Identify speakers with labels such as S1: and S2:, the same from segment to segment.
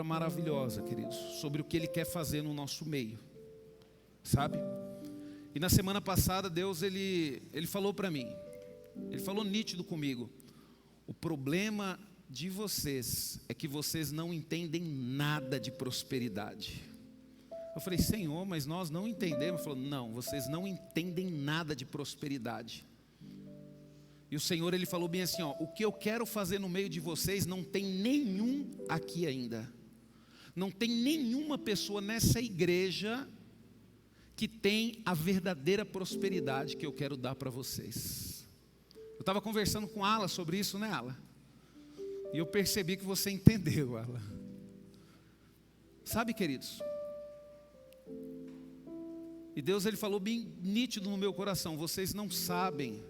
S1: Maravilhosa, queridos, sobre o que Ele quer fazer no nosso meio, sabe? E na semana passada Deus ele falou para mim, Ele falou nítido comigo: o problema de vocês é que vocês não entendem nada de prosperidade. Eu falei: Senhor, mas nós não entendemos. Ele falou: não, vocês não entendem nada de prosperidade. E o Senhor, Ele falou bem assim, ó: o que eu quero fazer no meio de vocês não tem nenhum aqui ainda. Não tem nenhuma pessoa nessa igreja que tem a verdadeira prosperidade que eu quero dar para vocês. Eu estava conversando com a Ala sobre isso, né, Ala? E eu percebi que você entendeu, Ala. Sabe, queridos? E Deus, Ele falou bem nítido no meu coração: vocês não sabem,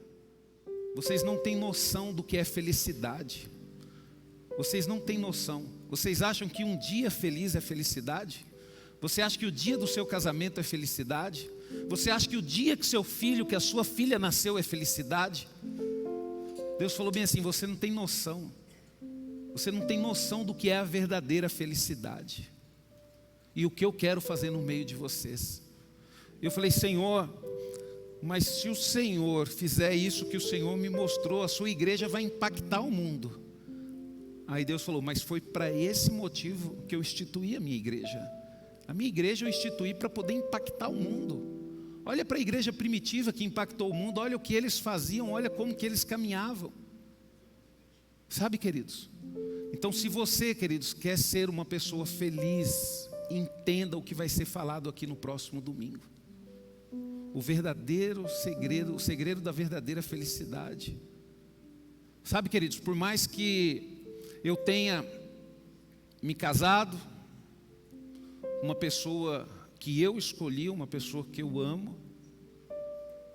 S1: vocês não têm noção do que é felicidade. Vocês não têm noção. Vocês acham que um dia feliz é felicidade? Você acha que o dia do seu casamento é felicidade? Você acha que o dia que seu filho, que a sua filha nasceu é felicidade? Deus falou bem assim: você não tem noção. Você não tem noção do que é a verdadeira felicidade. E o que eu quero fazer no meio de vocês. Eu falei: Senhor, mas se o Senhor fizer isso que o Senhor me mostrou, a sua igreja vai impactar o mundo. Aí Deus falou: mas foi para esse motivo que eu instituí a minha igreja. A minha igreja eu instituí para poder impactar o mundo. Olha para a igreja primitiva que impactou o mundo, olha o que eles faziam, olha como que eles caminhavam. Sabe, queridos? Então, se você, queridos, quer ser uma pessoa feliz, entenda o que vai ser falado aqui no próximo domingo. O verdadeiro segredo, o segredo da verdadeira felicidade. Sabe, queridos, por mais que eu tenha me casado, uma pessoa que eu escolhi, uma pessoa que eu amo,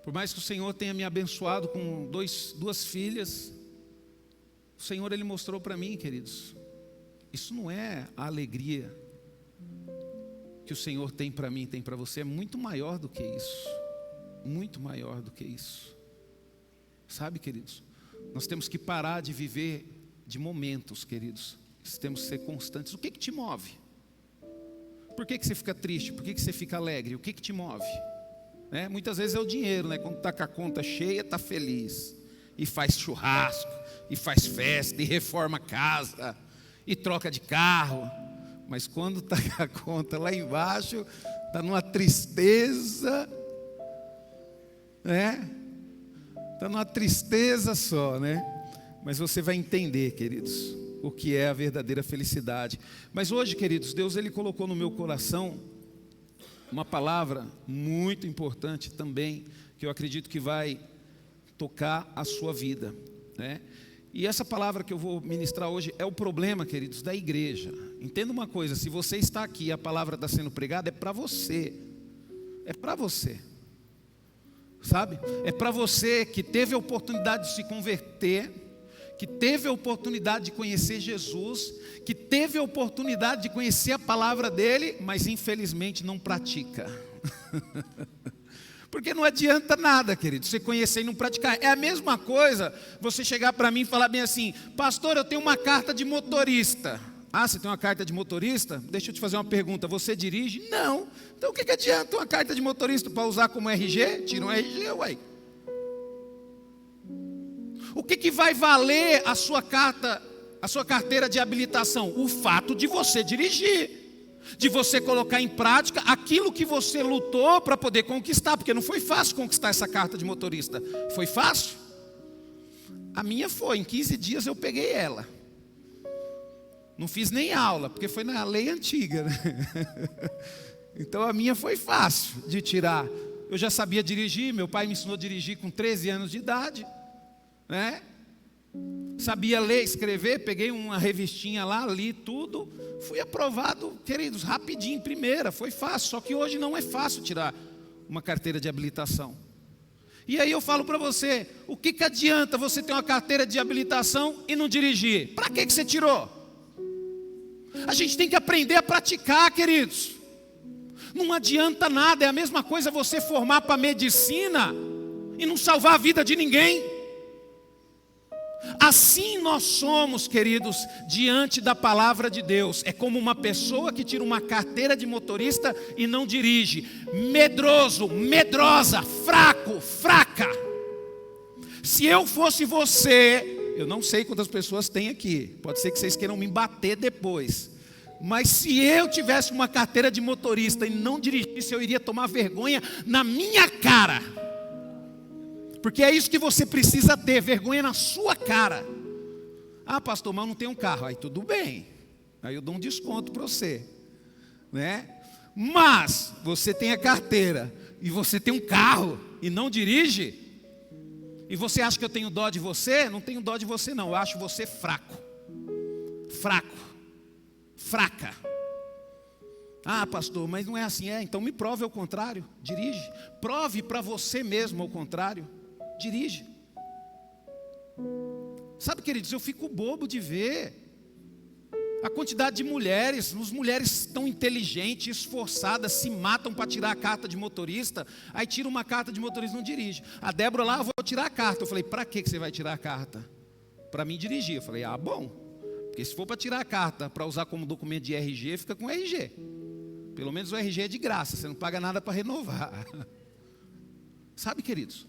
S1: por mais que o Senhor tenha me abençoado com duas filhas, o Senhor, Ele mostrou para mim, queridos, isso não é a alegria que o Senhor tem para mim, tem para você, é muito maior do que isso, muito maior do que isso. Sabe, queridos, nós temos que parar de viver de momentos, queridos, nós temos que ser constantes. O que te move? Por que você fica triste? Por que você fica alegre? O que te move? Muitas vezes é o dinheiro, né? Quando está com a conta cheia, está feliz, e faz churrasco, e faz festa, e reforma a casa, e troca de carro. Mas quando está com a conta lá embaixo, está numa tristeza, está numa tristeza só, né? Mas você vai entender, queridos, o que é a verdadeira felicidade. Mas hoje, queridos, Deus, Ele colocou no meu coração uma palavra muito importante também, que eu acredito que vai tocar a sua vida, né? E essa palavra que eu vou ministrar hoje é o problema, queridos, da igreja. Entenda uma coisa: se você está aqui e a palavra está sendo pregada, é para você. É para você. Sabe? É para você que teve a oportunidade de se converter, que teve a oportunidade de conhecer Jesus, que teve a oportunidade de conhecer a palavra dele, mas infelizmente não pratica. Porque não adianta nada, querido, você conhecer e não praticar. É a mesma coisa você chegar para mim e falar bem assim: pastor, eu tenho uma carta de motorista. Ah, você tem uma carta de motorista? Deixa eu te fazer uma pergunta: você dirige? Não. Então o que adianta uma carta de motorista para usar como RG? Tira um RG, uai. O que vai valer a sua carteira de habilitação? O fato de você dirigir, de você colocar em prática aquilo que você lutou para poder conquistar, porque não foi fácil conquistar essa carta de motorista. Foi fácil? A minha foi, em 15 dias eu peguei ela. Não fiz nem aula, porque foi na lei antiga, né? Então a minha foi fácil de tirar. Eu já sabia dirigir, meu pai me ensinou a dirigir com 13 anos de idade, né? Sabia ler, escrever, peguei uma revistinha lá, li tudo, fui aprovado, queridos, rapidinho, em primeira, foi fácil. Só que hoje não é fácil tirar uma carteira de habilitação. E aí eu falo para você: o que adianta você ter uma carteira de habilitação e não dirigir? Para que você tirou? A gente tem que aprender a praticar, queridos. Não adianta nada, é a mesma coisa você formar para medicina e não salvar a vida de ninguém. Assim nós somos, queridos, diante da palavra de Deus. É como uma pessoa que tira uma carteira de motorista e não dirige. Medroso, medrosa, fraco, fraca. Se eu fosse você, eu não sei quantas pessoas tem aqui, pode ser que vocês queiram me bater depois, mas se eu tivesse uma carteira de motorista e não dirigisse, eu iria tomar vergonha na minha cara. Porque é isso que você precisa ter, vergonha na sua cara. Ah, pastor, mas eu não tenho um carro. Aí tudo bem, aí eu dou um desconto para você, né? Mas você tem a carteira e você tem um carro e não dirige, e você acha que eu tenho dó de você? Não tenho dó de você não, eu acho você fraco. Fraco, fraca. Ah, pastor, mas não é assim. Então me prove ao contrário, dirige. Prove para você mesmo ao contrário, dirige. Sabe, queridos, eu fico bobo de ver a quantidade de mulheres, as mulheres tão inteligentes, esforçadas, se matam para tirar a carta de motorista, aí tira uma carta de motorista e não dirige. A Débora lá, eu vou tirar a carta. Eu falei, para que você vai tirar a carta? Para mim dirigir. Eu falei, bom, porque se for para tirar a carta, para usar como documento de RG, fica com RG. Pelo menos o RG é de graça, você não paga nada para renovar. Sabe, queridos?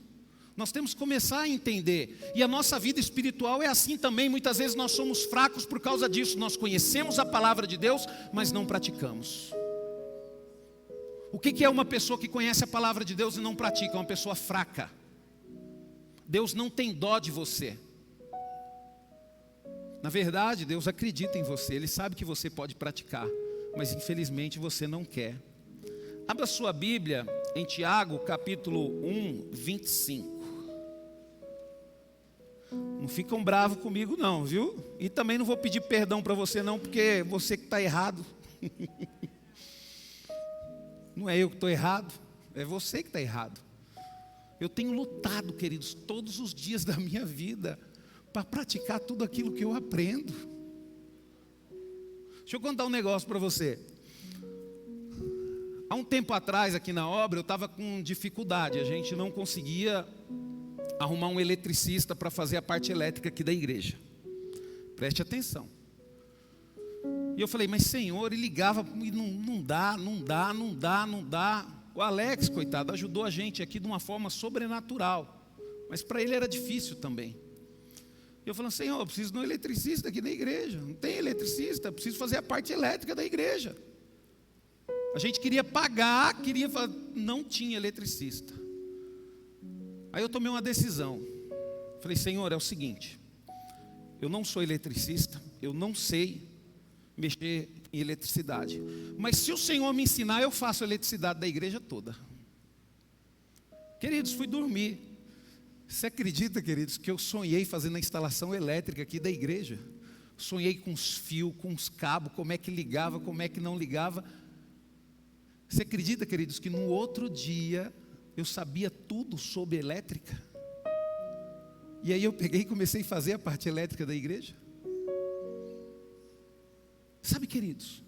S1: Nós temos que começar a entender, e a nossa vida espiritual é assim também. Muitas vezes nós somos fracos por causa disso. Nós conhecemos a palavra de Deus, mas não praticamos. O que é uma pessoa que conhece a palavra de Deus e não pratica? É uma pessoa fraca. Deus não tem dó de você. Na verdade, Deus acredita em você, Ele sabe que você pode praticar, mas infelizmente você não quer. Abra sua Bíblia em Tiago capítulo 1, 25. Não ficam bravos comigo não, viu? E também não vou pedir perdão para você não, porque você que está errado. Não é eu que estou errado, é você que está errado. Eu tenho lutado, queridos, todos os dias da minha vida para praticar tudo aquilo que eu aprendo. Deixa eu contar um negócio para você. Há um tempo atrás, aqui na obra, eu estava com dificuldade. A gente não conseguia arrumar um eletricista para fazer a parte elétrica aqui da igreja. Preste atenção. E eu falei, mas Senhor, e ligava, e não dá. O Alex, coitado, ajudou a gente aqui de uma forma sobrenatural. Mas para ele era difícil também. Eu falei, Senhor, eu preciso de um eletricista aqui na igreja. Não tem eletricista, eu preciso fazer a parte elétrica da igreja. A gente queria pagar, não tinha eletricista. Aí eu tomei uma decisão. Falei, Senhor, é o seguinte, eu não sou eletricista, eu não sei mexer em eletricidade, mas se o Senhor me ensinar, eu faço a eletricidade da igreja toda. Queridos, fui dormir. Você acredita, queridos, que eu sonhei fazendo a instalação elétrica aqui da igreja? Sonhei com os fios, com os cabos, como é que ligava, como é que não ligava. Você acredita, queridos, que no outro dia eu sabia tudo sobre elétrica? E aí eu peguei e comecei a fazer a parte elétrica da igreja. Sabe, queridos,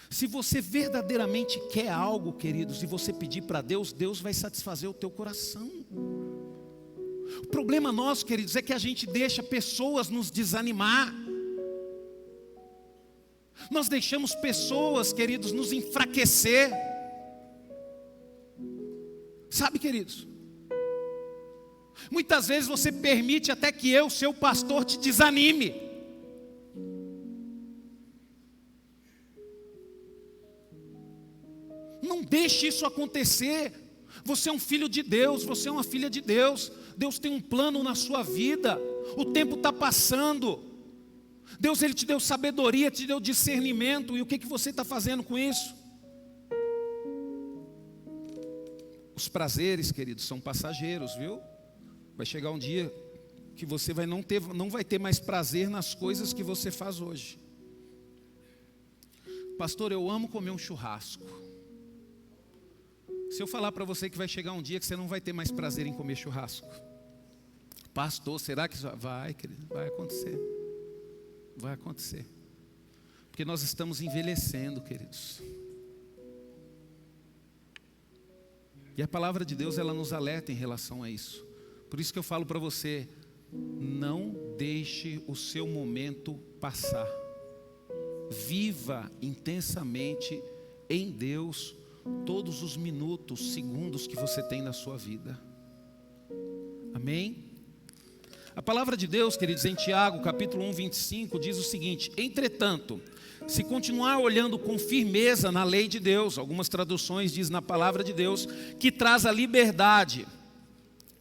S1: se você verdadeiramente quer algo, queridos, e você pedir para Deus, Deus vai satisfazer o teu coração. O problema nosso, queridos, é que a gente deixa pessoas nos desanimar. Nós deixamos pessoas, queridos, nos enfraquecer. Sabe, queridos, muitas vezes você permite até que eu, seu pastor, te desanime. Não deixe isso acontecer. Você é um filho de Deus, você é uma filha de Deus. Deus tem um plano na sua vida. O tempo está passando. Deus, Ele te deu sabedoria, te deu discernimento. E o que você está fazendo com isso? Os prazeres, queridos, são passageiros, viu? Vai chegar um dia que você não vai ter mais prazer nas coisas que você faz hoje. Pastor, eu amo comer um churrasco. Se eu falar para você que vai chegar um dia que você não vai ter mais prazer em comer churrasco. Pastor, será que vai, querido? Vai acontecer. Vai acontecer. Porque nós estamos envelhecendo, queridos. E a palavra de Deus, ela nos alerta em relação a isso. Por isso que eu falo para você, não deixe o seu momento passar. Viva intensamente em Deus todos os minutos, segundos que você tem na sua vida. Amém? A palavra de Deus, queridos, em Tiago, capítulo 1, 25, diz o seguinte: entretanto, se continuar olhando com firmeza na lei de Deus, algumas traduções dizem na palavra de Deus, que traz a liberdade,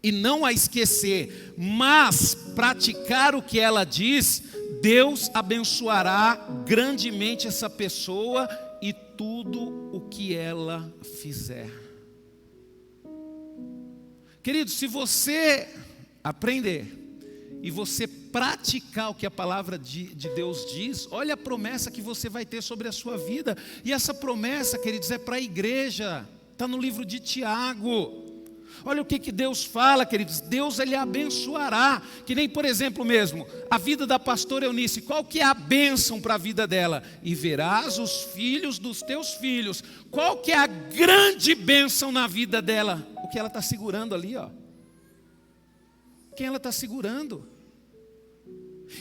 S1: e não a esquecer, mas praticar o que ela diz, Deus abençoará grandemente essa pessoa e tudo o que ela fizer. Querido, se você aprender e você praticar o que a palavra de Deus diz, olha a promessa que você vai ter sobre a sua vida. E essa promessa, queridos, é para a igreja, está no livro de Tiago. Olha o que Deus fala, queridos. Deus, Ele abençoará. Que nem, por exemplo mesmo, a vida da pastora Eunice. Qual que é a bênção para a vida dela? E verás os filhos dos teus filhos. Qual que é a grande bênção na vida dela? O que ela está segurando ali, ó. Quem ela está segurando?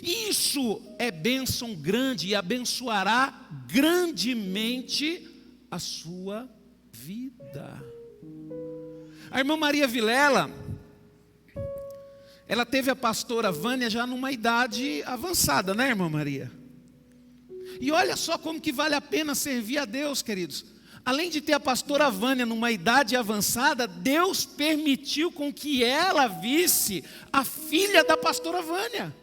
S1: Isso é bênção grande e abençoará grandemente a sua vida. A irmã Maria Vilela, ela teve a pastora Vânia já numa idade avançada, né, irmã Maria? E olha só como que vale a pena servir a Deus, queridos. Além de ter a pastora Vânia numa idade avançada, Deus permitiu com que ela visse a filha da pastora Vânia.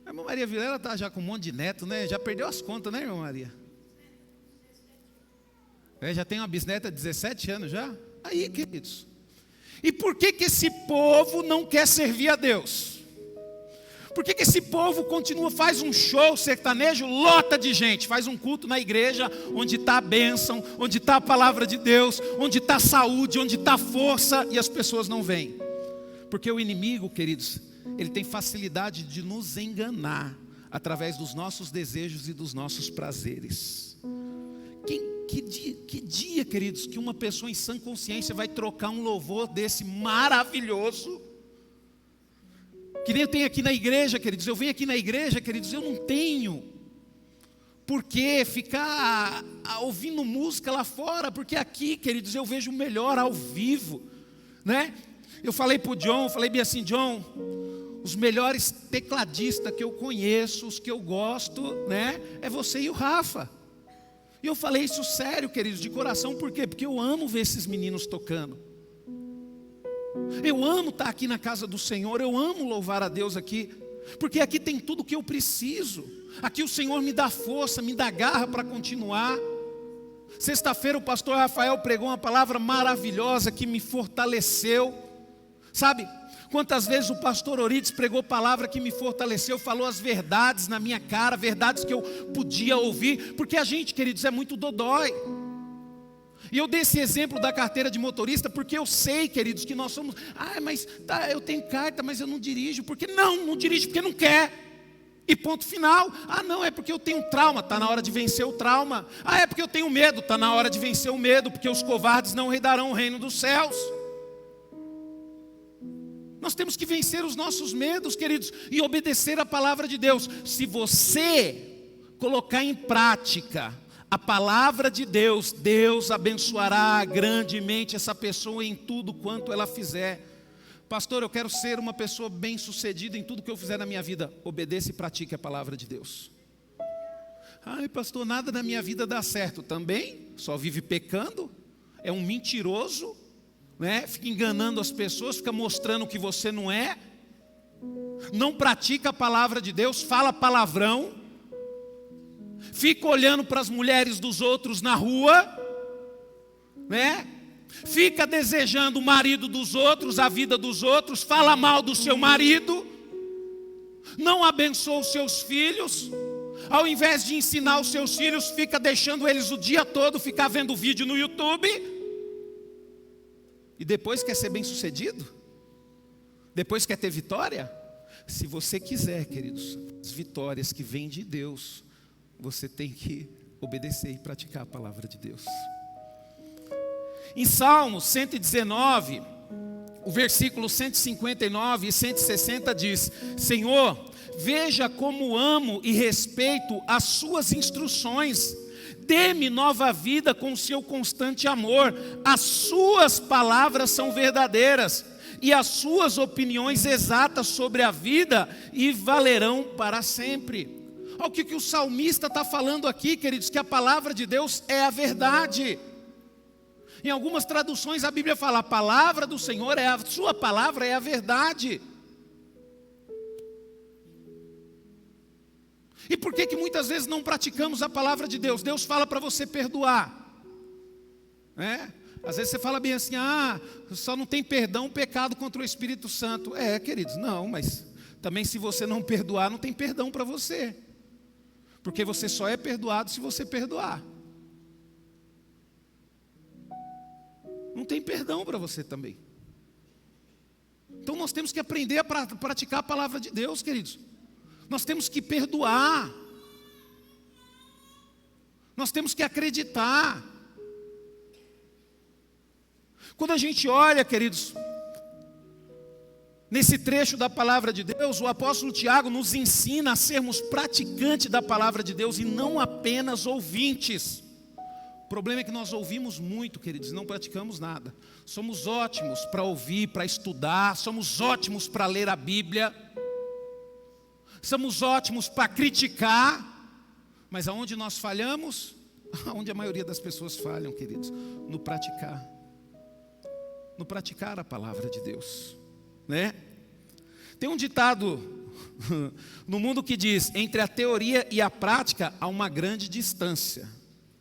S1: A irmã Maria Vilela está já com um monte de neto, né? Já perdeu as contas, né, irmã Maria? Já tem uma bisneta de 17 anos já? Aí, queridos. E por que esse povo não quer servir a Deus? Por que esse povo continua, faz um show sertanejo, lota de gente, faz um culto na igreja, onde está a bênção, onde está a palavra de Deus, onde está a saúde, onde está a força, e as pessoas não vêm? Porque o inimigo, queridos, ele tem facilidade de nos enganar, através dos nossos desejos e dos nossos prazeres. Que dia, queridos, que uma pessoa em sã consciência vai trocar um louvor desse maravilhoso? Que nem eu tenho aqui na igreja, queridos. Eu venho aqui na igreja, queridos, eu não tenho por que ficar ouvindo música lá fora, porque aqui, queridos, eu vejo melhor ao vivo, né? Eu falei para o John, falei bem assim, John, os melhores tecladistas que eu conheço, os que eu gosto, né, é você e o Rafa. E eu falei isso sério, queridos, de coração. Por quê? Porque eu amo ver esses meninos tocando. Eu amo estar aqui na casa do Senhor. Eu amo louvar a Deus aqui. Porque aqui tem tudo o que eu preciso. Aqui o Senhor me dá força, me dá garra para continuar. Sexta-feira o pastor Rafael pregou uma palavra maravilhosa que me fortaleceu. Sabe? Quantas vezes o pastor Orides pregou palavra que me fortaleceu, falou as verdades na minha cara, verdades que eu podia ouvir, porque a gente, queridos, é muito dodói. E eu dei esse exemplo da carteira de motorista, porque eu sei, queridos, que nós somos, mas tá, eu tenho carta, mas eu não dirijo, porque não dirige porque não quer, e ponto final. Não, é porque eu tenho trauma, está na hora de vencer o trauma. É porque eu tenho medo, está na hora de vencer o medo, porque os covardes não herdarão o reino dos céus. Nós temos que vencer os nossos medos, queridos, e obedecer a palavra de Deus. Se você colocar em prática a palavra de Deus, Deus abençoará grandemente essa pessoa em tudo quanto ela fizer. Pastor, eu quero ser uma pessoa bem-sucedida em tudo que eu fizer na minha vida. Obedeça e pratique a palavra de Deus. Pastor, nada na minha vida dá certo. Também, só vive pecando, é um mentiroso, né? Fica enganando as pessoas, fica mostrando que você não é, não pratica a palavra de Deus, fala palavrão, fica olhando para as mulheres dos outros na rua, né? Fica desejando o marido dos outros, a vida dos outros, fala mal do seu marido, não abençoa os seus filhos, ao invés de ensinar os seus filhos, fica deixando eles o dia todo ficar vendo vídeo no YouTube. E depois quer ser bem sucedido? Depois quer ter vitória? Se você quiser, queridos, as vitórias que vêm de Deus, você tem que obedecer e praticar a palavra de Deus. Em Salmos 119, o versículo 159 e 160 diz: Senhor, veja como amo e respeito as suas instruções. Dê-me nova vida com o seu constante amor. As suas palavras são verdadeiras e as suas opiniões exatas sobre a vida e valerão para sempre. Olha o que o salmista está falando aqui, queridos, que a palavra de Deus é a verdade. Em algumas traduções a Bíblia fala: a palavra do Senhor é a sua palavra, é a verdade. E por que muitas vezes não praticamos a palavra de Deus? Deus fala para você perdoar, né? Às vezes você fala bem assim: só não tem perdão o pecado contra o Espírito Santo. Queridos, não, mas também se você não perdoar, não tem perdão para você. Porque você só é perdoado se você perdoar. Não tem perdão para você também. Então nós temos que aprender a praticar a palavra de Deus, queridos. Nós temos que perdoar. Nós temos que acreditar. Quando a gente olha, queridos, nesse trecho da palavra de Deus, o apóstolo Tiago nos ensina a sermos praticantes da palavra de Deus e não apenas ouvintes. O problema é que nós ouvimos muito, queridos, e não praticamos nada. Somos ótimos para ouvir, para estudar, somos ótimos para ler a Bíblia, somos ótimos para criticar, mas aonde nós falhamos? Aonde a maioria das pessoas falham, queridos? No praticar a palavra de Deus, né? Tem um ditado no mundo que diz: entre a teoria e a prática há uma grande distância,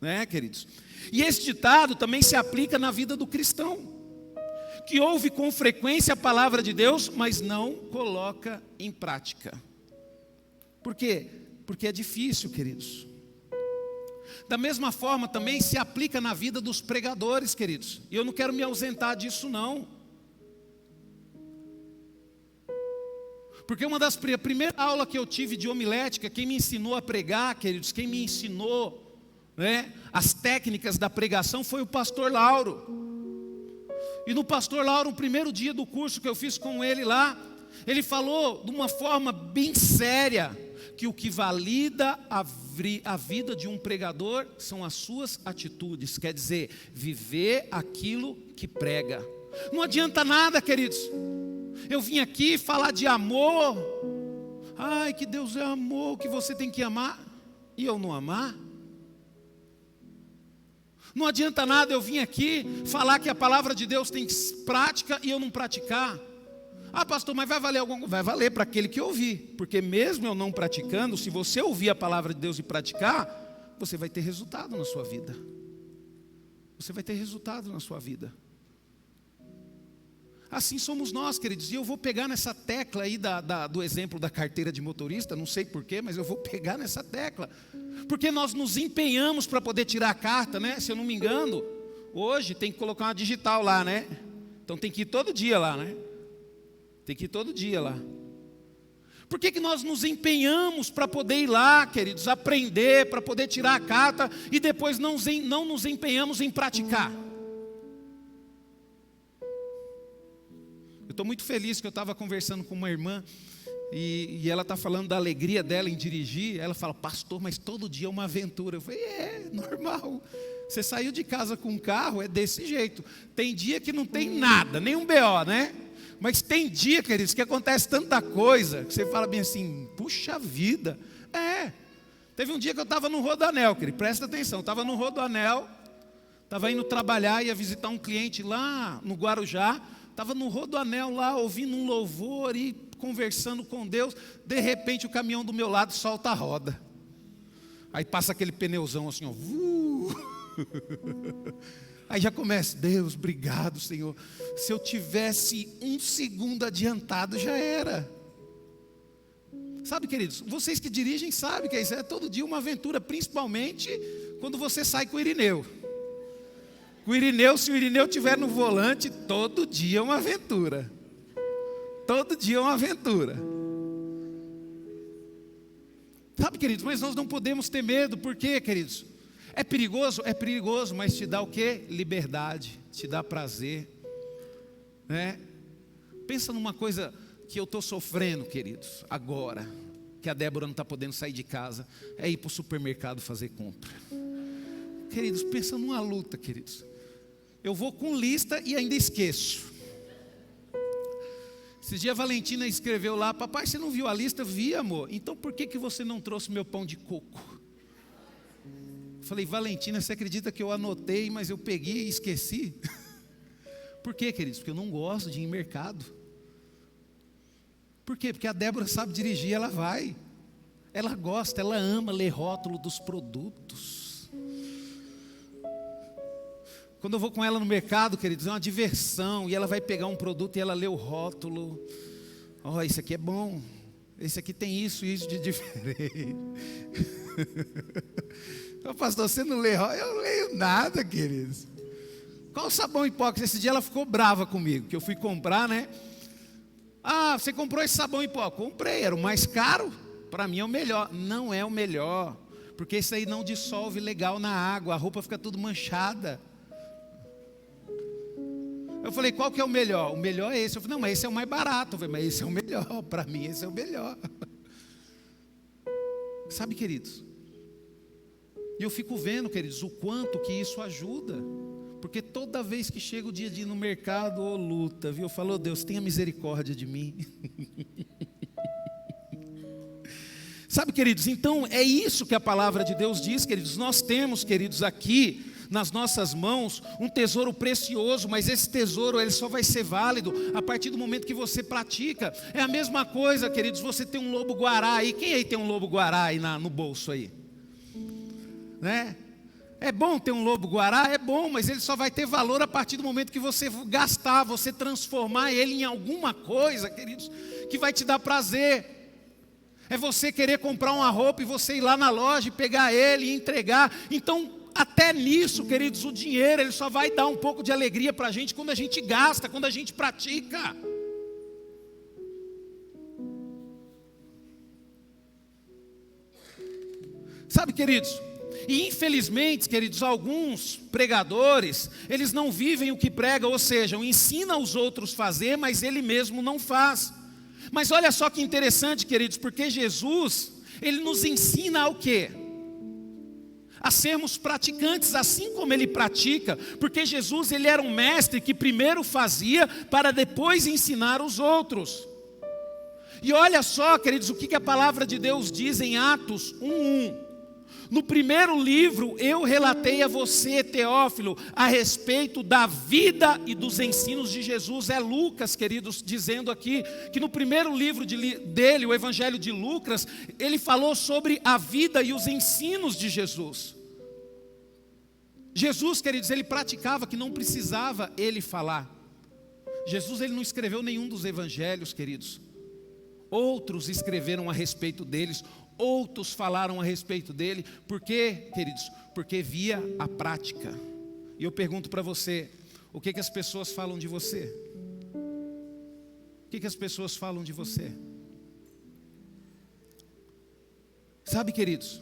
S1: né, queridos? E esse ditado também se aplica na vida do cristão, que ouve com frequência a palavra de Deus, mas não coloca em prática. Por quê? Porque é difícil, queridos. Da mesma forma também se aplica na vida dos pregadores, queridos. E eu não quero me ausentar disso não. Porque uma das primeiras aulas que eu tive de homilética, quem me ensinou a pregar, queridos, quem me ensinou, né, as técnicas da pregação foi o pastor Lauro. E no pastor Lauro, no primeiro dia do curso que eu fiz com ele lá, ele falou de uma forma bem séria que o que valida a vida de um pregador são as suas atitudes, quer dizer, viver aquilo que prega. Não adianta nada, queridos, eu vim aqui falar de amor, que Deus é amor, que você tem que amar, e eu não amar. Não adianta nada eu vir aqui falar que a palavra de Deus tem prática e eu não praticar. Pastor, mas vai valer alguma coisa? Vai valer para aquele que ouvir, porque mesmo eu não praticando, se você ouvir a palavra de Deus e praticar, você vai ter resultado na sua vida. Você vai ter resultado na sua vida. Assim somos nós, queridos. E eu vou pegar nessa tecla aí do exemplo da carteira de motorista, não sei porquê, mas eu vou pegar nessa tecla. Porque nós nos empenhamos para poder tirar a carta, né? Se eu não me engano, hoje tem que colocar uma digital lá, né? Então tem que ir todo dia lá, né? Tem que ir todo dia lá. Por que nós nos empenhamos para poder ir lá, queridos, aprender, para poder tirar a carta e depois não nos empenhamos em praticar? Eu estou muito feliz que eu estava conversando com uma irmã e ela está falando da alegria dela em dirigir. Ela fala: pastor, mas todo dia é uma aventura. Eu falei: normal. Você saiu de casa com um carro, é desse jeito. Tem dia que não tem nada, nem um BO, né? Mas tem dia, queridos, que acontece tanta coisa, que você fala bem assim: puxa vida. Teve um dia que eu estava no Rodoanel, querido, presta atenção, estava no Rodoanel, estava indo trabalhar, ia visitar um cliente lá no Guarujá, estava no Rodoanel lá, ouvindo um louvor e conversando com Deus. De repente o caminhão do meu lado solta a roda. Aí passa aquele pneuzão assim, ó. Aí já começa: Deus, obrigado, Senhor. Se eu tivesse um segundo adiantado, já era. Sabe, queridos, vocês que dirigem sabem que isso é todo dia uma aventura, principalmente quando você sai com o Irineu. O Irineu, se o Irineu estiver no volante, todo dia é uma aventura. Todo dia é uma aventura. Sabe, queridos, mas nós não podemos ter medo. Por quê, queridos? É perigoso? É perigoso, mas te dá o quê? Liberdade, te dá prazer, né? Pensa numa coisa que eu estou sofrendo, queridos, agora, que a Débora não está podendo sair de casa, é ir para o supermercado fazer compra. Queridos, pensa numa luta, queridos. Eu vou com lista e ainda esqueço. Esses dias a Valentina escreveu lá: papai, você não viu a lista? Vi, amor. Então por que você não trouxe meu pão de coco? Falei: Valentina, você acredita que eu anotei, mas eu peguei e esqueci? Por quê, queridos? Porque eu não gosto de ir em mercado. Por quê? Porque a Débora sabe dirigir, ela vai. Ela gosta, ela ama ler rótulo dos produtos. Quando eu vou com ela no mercado, queridos, é uma diversão. E ela vai pegar um produto e ela lê o rótulo. Ó, esse aqui é bom. Esse aqui tem isso e isso de diferente. Ô, pastor, você não lê rótulo? Eu não leio nada, queridos. Qual o sabão em pó? Esse dia ela ficou brava comigo, que eu fui comprar, né? Ah, você comprou esse sabão em pó? Comprei, era o mais caro. Para mim é o melhor. Não é o melhor, porque esse aí não dissolve legal na água. A roupa fica tudo manchada. Eu falei: qual que é o melhor? O melhor é esse. Eu falei: não, mas esse é o mais barato. Eu falei: mas esse é o melhor. Para mim esse é o melhor. Sabe, queridos? E eu fico vendo, queridos, o quanto que isso ajuda. Porque toda vez que chega o dia de ir no mercado, ô luta, viu? Eu falo: oh, Deus, tenha misericórdia de mim. Sabe, queridos, então é isso que a palavra de Deus diz, queridos. Nós temos, queridos, aqui nas nossas mãos um tesouro precioso, mas esse tesouro ele só vai ser válido a partir do momento que você pratica. É a mesma coisa, queridos, você tem um lobo-guará aí. Quem aí tem um lobo-guará aí no bolso aí? Né? É bom ter um lobo-guará? É bom, mas ele só vai ter valor a partir do momento que você gastar, você transformar ele em alguma coisa, queridos, que vai te dar prazer. É você querer comprar uma roupa e você ir lá na loja e pegar ele e entregar. Então, até nisso, queridos, o dinheiro ele só vai dar um pouco de alegria para a gente quando a gente gasta, quando a gente pratica. Sabe, queridos? E infelizmente, queridos, alguns pregadores, eles não vivem o que pregam, ou seja, ensina os outros a fazer, mas ele mesmo não faz. Mas olha só que interessante, queridos, porque Jesus, ele nos ensina ao quê? A sermos praticantes, assim como ele pratica, porque Jesus, ele era um mestre que primeiro fazia, para depois ensinar os outros. E olha só, queridos, o que a palavra de Deus diz em Atos 1:1. No primeiro livro, eu relatei a você, Teófilo, a respeito da vida e dos ensinos de Jesus. É Lucas, queridos, dizendo aqui, que no primeiro livro dele, o Evangelho de Lucas, ele falou sobre a vida e os ensinos de Jesus. Jesus, queridos, ele praticava que não precisava ele falar. Jesus, ele não escreveu nenhum dos evangelhos, queridos. Outros escreveram a respeito deles. Outros falaram a respeito dele. Por quê, queridos? Porque via a prática. E eu pergunto para você: o que as pessoas falam de você? O que as pessoas falam de você? Sabe, queridos,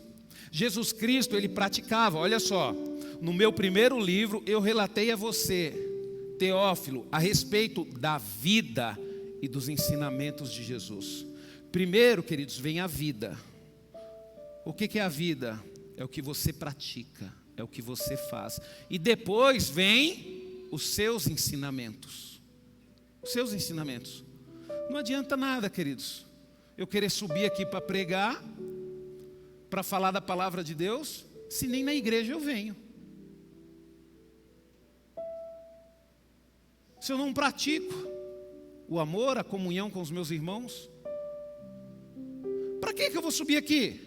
S1: Jesus Cristo, ele praticava. Olha só, no meu primeiro livro eu relatei a você, Teófilo, a respeito da vida e dos ensinamentos de Jesus. Primeiro, queridos, vem a vida. O que é a vida? É o que você pratica, é o que você faz. E depois vem os seus ensinamentos. Os seus ensinamentos. Não adianta nada, queridos, eu querer subir aqui para pregar, para falar da palavra de Deus, se nem na igreja eu venho. Se eu não pratico o amor, a comunhão com os meus irmãos, para que eu vou subir aqui?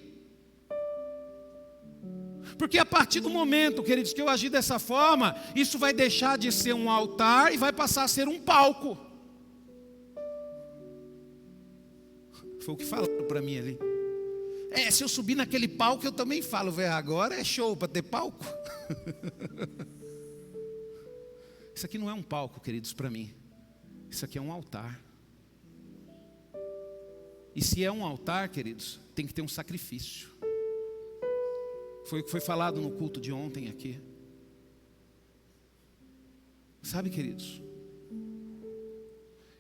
S1: Porque a partir do momento, queridos, que eu agir dessa forma, isso vai deixar de ser um altar e vai passar a ser um palco. Foi o que falaram para mim ali. Se eu subir naquele palco, eu também falo: agora é show para ter palco. Isso aqui não é um palco, queridos, para mim. Isso aqui é um altar. E se é um altar, queridos, tem que ter um sacrifício. Foi falado no culto de ontem aqui. Sabe, queridos,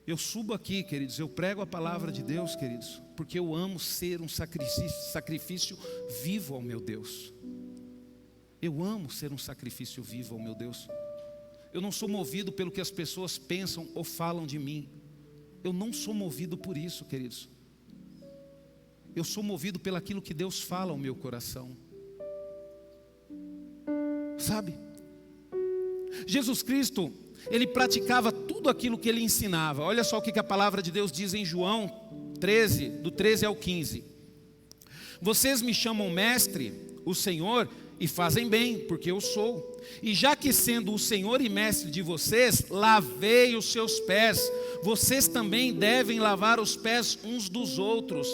S1: eu subo aqui, queridos, eu prego a palavra de Deus, queridos, porque eu amo ser um sacrifício vivo ao meu Deus. Eu amo ser um sacrifício vivo ao meu Deus. Eu não sou movido pelo que as pessoas pensam ou falam de mim. Eu não sou movido por isso, queridos. Eu sou movido pelo aquilo que Deus fala ao meu coração. Sabe? Jesus Cristo, Ele praticava tudo aquilo que Ele ensinava. Olha só o que a palavra de Deus diz em João 13, do 13 ao 15. Vocês me chamam mestre, o Senhor, e fazem bem, porque eu sou. E já que sendo o Senhor e mestre de vocês, lavei os seus pés, vocês também devem lavar os pés uns dos outros.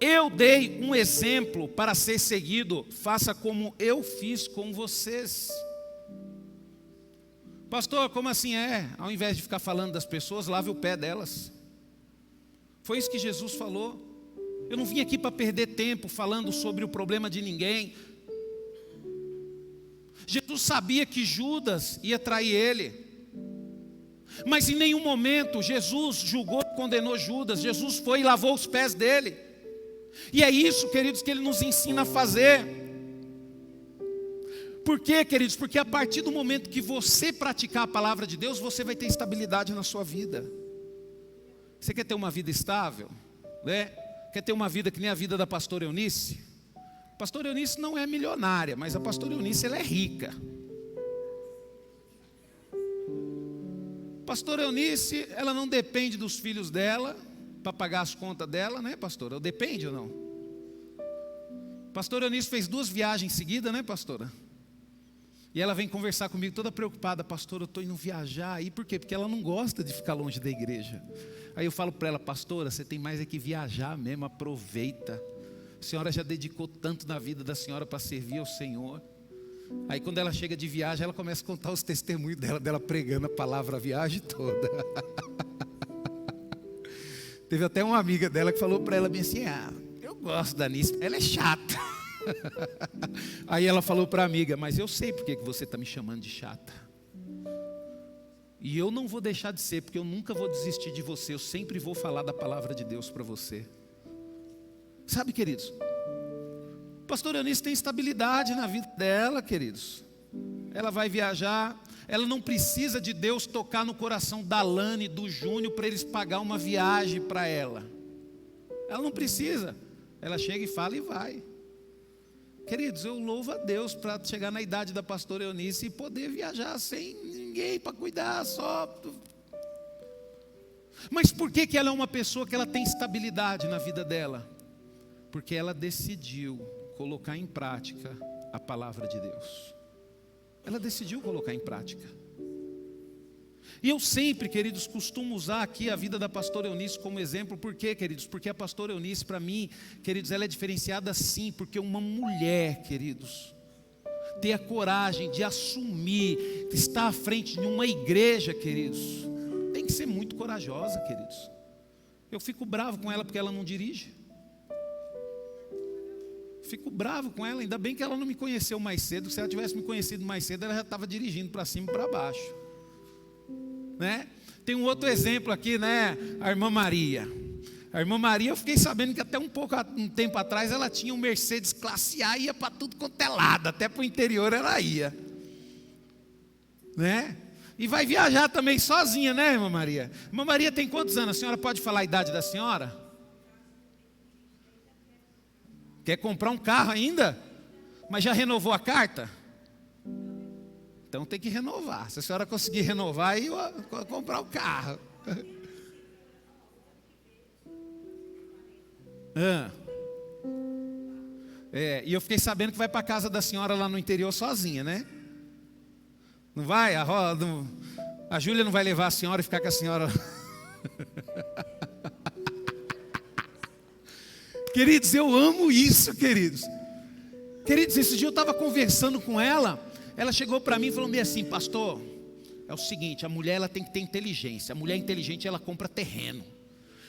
S1: Eu dei um exemplo para ser seguido, faça como eu fiz com vocês. Pastor, como assim é? Ao invés de ficar falando das pessoas, lave o pé delas. Foi isso que Jesus falou. Eu não vim aqui para perder tempo falando sobre o problema de ninguém. Jesus sabia que Judas ia trair ele, mas em nenhum momento Jesus julgou e condenou Judas. Jesus foi e lavou os pés dele. E é isso, queridos, que Ele nos ensina a fazer. Por quê, queridos? Porque a partir do momento que você praticar a palavra de Deus, você vai ter estabilidade na sua vida. Você quer ter uma vida estável, né? Quer ter uma vida que nem a vida da pastora Eunice? A pastora Eunice não é milionária, mas a pastora Eunice, ela é rica. A pastora Eunice, ela não depende dos filhos dela para pagar as contas dela, né, pastora? Depende ou não? Pastora Eunice fez 2 viagens seguidas, né, pastora? E ela vem conversar comigo toda preocupada. Pastora, eu estou indo viajar aí. Por quê? Porque ela não gosta de ficar longe da igreja. Aí eu falo para ela: pastora, você tem mais é que viajar mesmo, aproveita. A senhora já dedicou tanto na vida da senhora para servir ao Senhor. Aí quando ela chega de viagem, ela começa a contar os testemunhos dela pregando a palavra a viagem toda. Teve até uma amiga dela que falou para ela bem assim: eu gosto da Anice, ela é chata. Aí ela falou para a amiga: mas eu sei porque que você está me chamando de chata. E eu não vou deixar de ser, porque eu nunca vou desistir de você. Eu sempre vou falar da palavra de Deus para você. Sabe, queridos, a pastora Eunice tem estabilidade na vida dela, queridos. Ela vai viajar. Ela não precisa de Deus tocar no coração da Lane, do Júnior, para eles pagar uma viagem para ela. Ela não precisa. Ela chega e fala e vai. Queridos, eu louvo a Deus para chegar na idade da pastora Eunice e poder viajar sem ninguém para cuidar, só. Mas por que ela é uma pessoa que ela tem estabilidade na vida dela? Porque ela decidiu colocar em prática a palavra de Deus. Ela decidiu colocar em prática. E eu sempre, queridos, costumo usar aqui a vida da pastora Eunice como exemplo. Por quê, queridos? Porque a pastora Eunice, para mim, queridos, ela é diferenciada sim. Porque uma mulher, queridos, ter a coragem de assumir, de estar à frente de uma igreja, queridos, tem que ser muito corajosa, queridos. Eu fico bravo com ela porque ela não dirige. Fico bravo com ela, ainda bem que ela não me conheceu mais cedo. Se ela tivesse me conhecido mais cedo, ela já estava dirigindo para cima e para baixo, né? Tem um outro exemplo aqui, né? A irmã Maria. A irmã Maria, eu fiquei sabendo que até um tempo atrás ela tinha um Mercedes classe A e ia para tudo quanto é lado, até para o interior ela ia, né? E vai viajar também sozinha, né, irmã Maria? Irmã Maria tem quantos anos? A senhora pode falar a idade da senhora? Quer comprar um carro ainda? Mas já renovou a carta? Então tem que renovar. Se a senhora conseguir renovar, aí eu vou comprar o carro. E eu fiquei sabendo que vai para a casa da senhora lá no interior sozinha, né? Não vai? A Júlia não vai levar a senhora e ficar com a senhora. Queridos, eu amo isso, queridos. Queridos, esse dia eu estava conversando com ela. Ela chegou para mim e falou assim: pastor, é o seguinte, a mulher ela tem que ter inteligência. A mulher inteligente, ela compra terreno.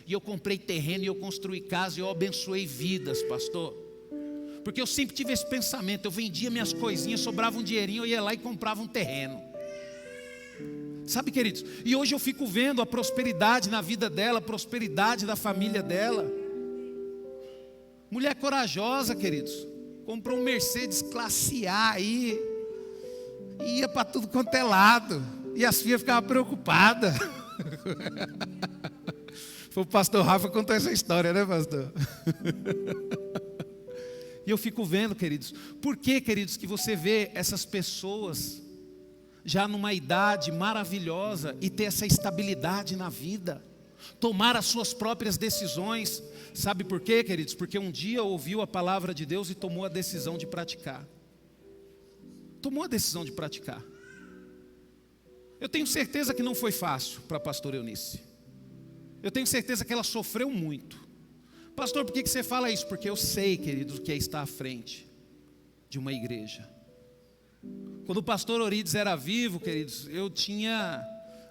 S1: E eu comprei terreno e eu construí casa e eu abençoei vidas, pastor. Porque eu sempre tive esse pensamento, eu vendia minhas coisinhas, sobrava um dinheirinho, eu ia lá e comprava um terreno. Sabe, queridos, e hoje eu fico vendo a prosperidade na vida dela, a prosperidade da família dela. Mulher corajosa, queridos, comprou um Mercedes classe A aí, e ia para tudo quanto é lado, e as filhas ficavam preocupadas. Foi o pastor Rafa que contou essa história, né, pastor? E eu fico vendo, queridos, por que, queridos, que você vê essas pessoas já numa idade maravilhosa e ter essa estabilidade na vida, tomar as suas próprias decisões? Sabe por quê, queridos? Porque um dia ouviu a palavra de Deus e tomou a decisão de praticar. Tomou a decisão de praticar. Eu tenho certeza que não foi fácil para a pastora Eunice. Eu tenho certeza que ela sofreu muito. Pastor, por que você fala isso? Porque eu sei, queridos, o que é estar à frente de uma igreja. Quando o pastor Orides era vivo, queridos,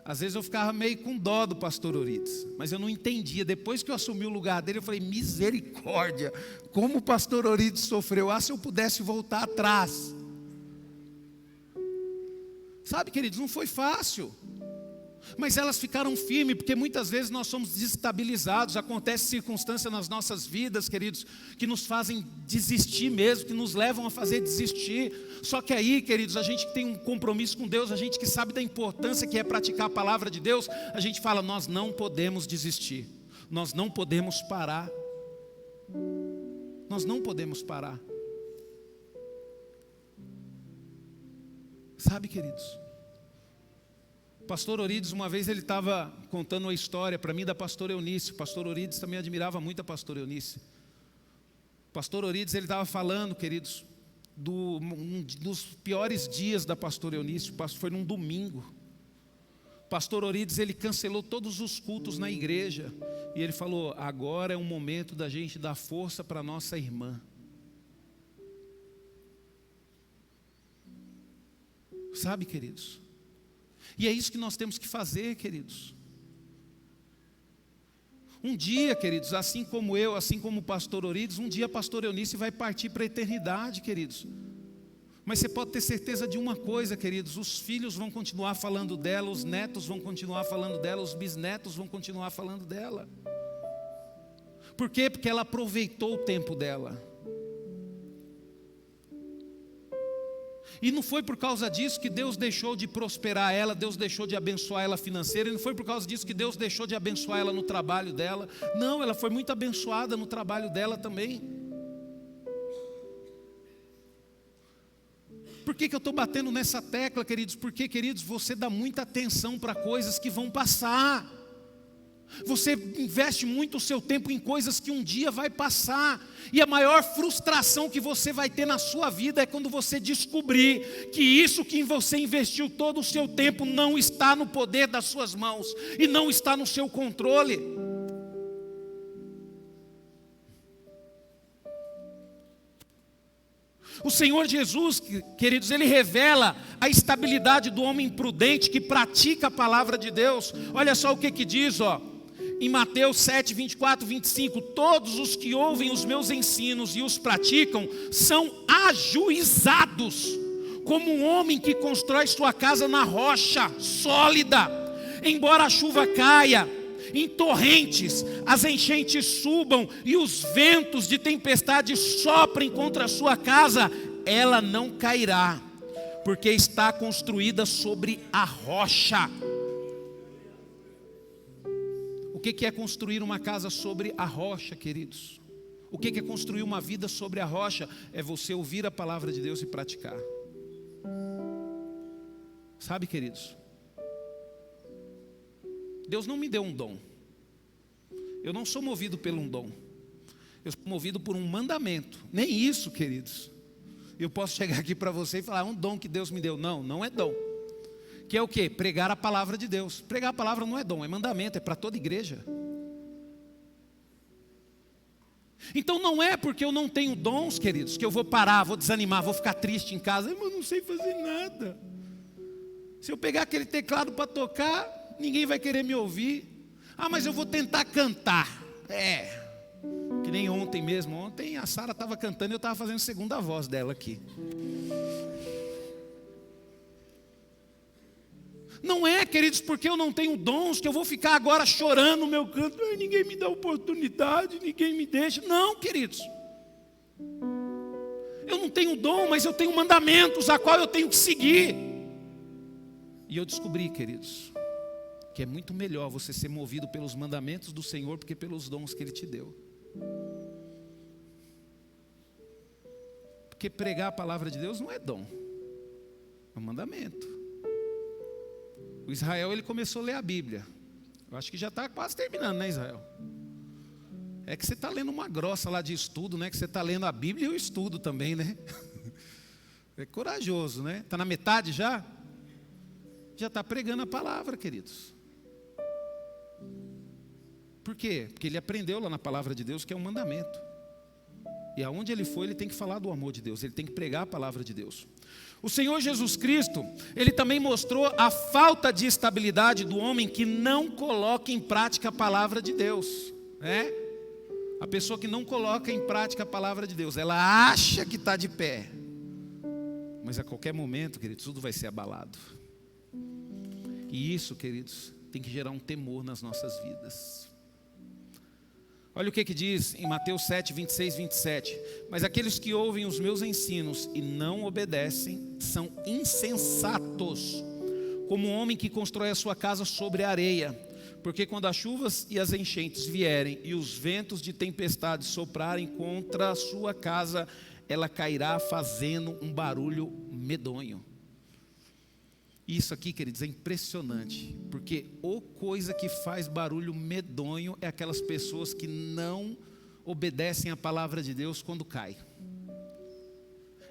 S1: às vezes eu ficava meio com dó do pastor Orides, mas eu não entendia. Depois que eu assumi o lugar dele, eu falei, misericórdia, como o pastor Orides sofreu. Se eu pudesse voltar atrás. Sabe, queridos, não foi fácil. Mas elas ficaram firmes, porque muitas vezes nós somos desestabilizados. Acontecem circunstâncias nas nossas vidas, queridos, que nos fazem desistir mesmo, que nos levam a fazer desistir. Só que aí, queridos, a gente que tem um compromisso com Deus, a gente que sabe da importância que é praticar a palavra de Deus, a gente fala, nós não podemos desistir, nós não podemos parar. Nós não podemos parar. Sabe, queridos, o pastor Orides, uma vez ele estava contando uma história para mim da pastora Eunice. O pastor Orides também admirava muito a pastora Eunice. O pastor Orides, ele estava falando, queridos, um dos piores dias da pastora Eunice, foi num domingo. O pastor Orides, ele cancelou todos os cultos na igreja. E ele falou, agora é o momento da gente dar força para a nossa irmã. Sabe, queridos? E é isso que nós temos que fazer, queridos. Um dia, queridos, assim como eu, assim como o pastor Orides, um dia a pastora Eunice vai partir para a eternidade, queridos. Mas você pode ter certeza de uma coisa, queridos, os filhos vão continuar falando dela, os netos vão continuar falando dela, os bisnetos vão continuar falando dela. Por quê? Porque ela aproveitou o tempo dela. E não foi por causa disso que Deus deixou de prosperar ela, Deus deixou de abençoar ela financeira, e não foi por causa disso que Deus deixou de abençoar ela no trabalho dela. Não, ela foi muito abençoada no trabalho dela também. Por que eu estou batendo nessa tecla, queridos? Porque, queridos, você dá muita atenção para coisas que vão passar. Você investe muito o seu tempo em coisas que um dia vai passar. E a maior frustração que você vai ter na sua vida é quando você descobrir que isso que você investiu todo o seu tempo não está no poder das suas mãos e não está no seu controle. O Senhor Jesus, queridos, Ele revela a estabilidade do homem prudente que pratica a palavra de Deus. Olha só o que diz, em Mateus 7, 24, 25, todos os que ouvem os meus ensinos e os praticam são ajuizados, como um homem que constrói sua casa na rocha sólida. Embora a chuva caia em torrentes, as enchentes subam e os ventos de tempestade soprem contra a sua casa, ela não cairá, porque está construída sobre a rocha. O que é construir uma casa sobre a rocha, queridos? O que é construir uma vida sobre a rocha? É você ouvir a palavra de Deus e praticar. Sabe, queridos? Deus não me deu um dom. Eu não sou movido por um dom. Eu sou movido por um mandamento. Nem isso, queridos. Eu posso chegar aqui para você e falar, um dom que Deus me deu. Não, não é dom. Que é o quê? Pregar a palavra de Deus. Pregar a palavra não é dom, é mandamento, é para toda igreja. Então não é porque eu não tenho dons, queridos, que eu vou parar, vou desanimar, vou ficar triste em casa. Mas eu não sei fazer nada. Se eu pegar aquele teclado para tocar, ninguém vai querer me ouvir. Mas eu vou tentar cantar. Que nem ontem mesmo. Ontem a Sara estava cantando e eu estava fazendo segunda voz dela aqui. Não é, queridos, porque eu não tenho dons, que eu vou ficar agora chorando no meu canto. Ninguém me dá oportunidade, ninguém me deixa. Não, queridos. Eu não tenho dom, mas eu tenho mandamentos a qual eu tenho que seguir. E eu descobri, queridos, que é muito melhor você ser movido pelos mandamentos do Senhor do que pelos dons que Ele te deu. Porque pregar a palavra de Deus não é dom, é um mandamento. O Israel, ele começou a ler a Bíblia. Eu acho que já está quase terminando, né, Israel? É que você está lendo uma grossa lá de estudo, né? Que você está lendo a Bíblia e o estudo também, né? É corajoso, né? Está na metade já? Já está pregando a palavra, queridos. Por quê? Porque ele aprendeu lá na palavra de Deus que é um mandamento. E aonde ele for, ele tem que falar do amor de Deus. Ele tem que pregar a palavra de Deus. O Senhor Jesus Cristo, Ele também mostrou a falta de estabilidade do homem que não coloca em prática a palavra de Deus. A pessoa que não coloca em prática a palavra de Deus, ela acha que está de pé. Mas a qualquer momento, queridos, tudo vai ser abalado. E isso, queridos, tem que gerar um temor nas nossas vidas. Olha o que diz em Mateus 7, 26, 27. Mas aqueles que ouvem os meus ensinos e não obedecem são insensatos, como um homem que constrói a sua casa sobre a areia. Porque quando as chuvas e as enchentes vierem e os ventos de tempestade soprarem contra a sua casa, ela cairá fazendo um barulho medonho. Isso aqui, queridos, é impressionante, porque coisa que faz barulho medonho é aquelas pessoas que não obedecem a palavra de Deus quando cai.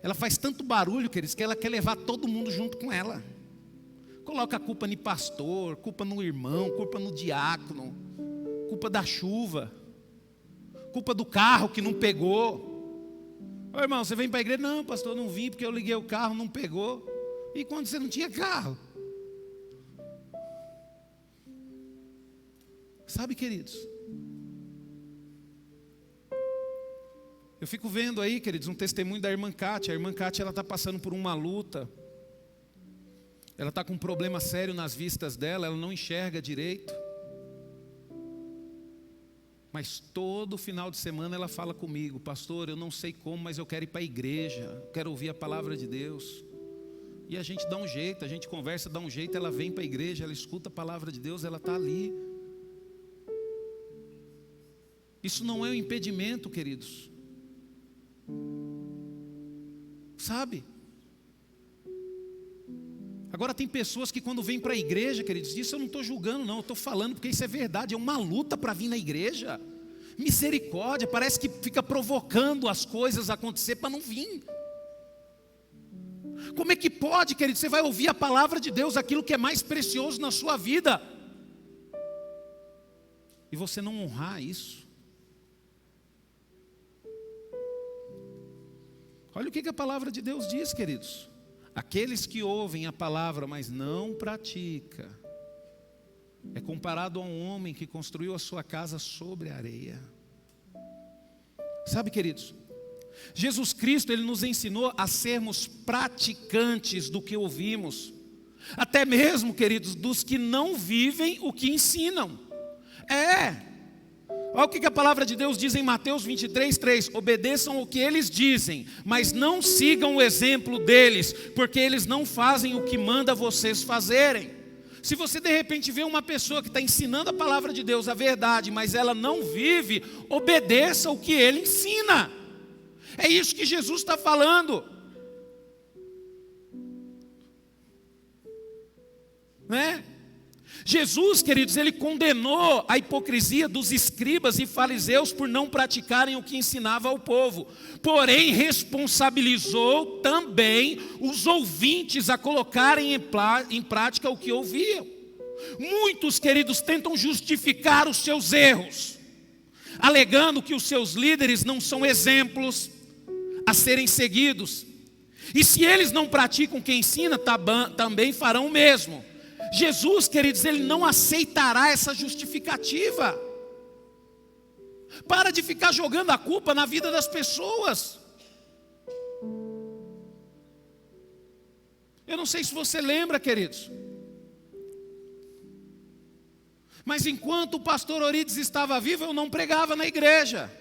S1: Ela faz tanto barulho, queridos, que ela quer levar todo mundo junto com ela. Coloca a culpa no pastor, culpa no irmão, culpa no diácono, culpa da chuva, culpa do carro que não pegou. Ô irmão, você vem para a igreja? Não, pastor, não vim porque eu liguei o carro, não pegou. E quando você não tinha carro? Sabe, queridos? Eu fico vendo aí, queridos, um testemunho da irmã Kátia. A irmã Kátia, ela está passando por uma luta. Ela está com um problema sério nas vistas dela, ela não enxerga direito. Mas todo final de semana ela fala comigo: pastor, eu não sei como, mas eu quero ir para a igreja, eu quero ouvir a palavra de Deus. E a gente dá um jeito, a gente conversa, dá um jeito, ela vem para a igreja, ela escuta a palavra de Deus, ela está ali. Isso não é um impedimento, queridos. Sabe? Agora tem pessoas que quando vêm para a igreja, queridos, isso eu não estou julgando não, eu estou falando porque isso é verdade, é uma luta para vir na igreja. Misericórdia, parece que fica provocando as coisas a acontecer para não vir. Como é que pode, querido? Você vai ouvir a palavra de Deus, aquilo que é mais precioso na sua vida, e você não honrar isso. Olha o que a palavra de Deus diz, queridos. Aqueles que ouvem a palavra, mas não pratica, é comparado a um homem que construiu a sua casa sobre a areia. Sabe, queridos, Jesus Cristo, Ele nos ensinou a sermos praticantes do que ouvimos. Até mesmo, queridos, dos que não vivem o que ensinam. Olha o que a palavra de Deus diz em Mateus 23, 3. Obedeçam o que eles dizem, mas não sigam o exemplo deles, porque eles não fazem o que manda vocês fazerem. Se você de repente vê uma pessoa que está ensinando a palavra de Deus, a verdade, mas ela não vive, obedeça o que ele ensina. É isso que Jesus está falando. Né? Jesus, queridos, Ele condenou a hipocrisia dos escribas e fariseus por não praticarem o que ensinava ao povo. Porém, responsabilizou também os ouvintes a colocarem em prática o que ouviam. Muitos, queridos, tentam justificar os seus erros, alegando que os seus líderes não são exemplos a serem seguidos. E se eles não praticam o que ensina, também farão o mesmo. Jesus, queridos, Ele não aceitará essa justificativa. Para de ficar jogando a culpa na vida das pessoas. Eu não sei se você lembra, queridos, mas enquanto o pastor Orides estava vivo, eu não pregava na igreja.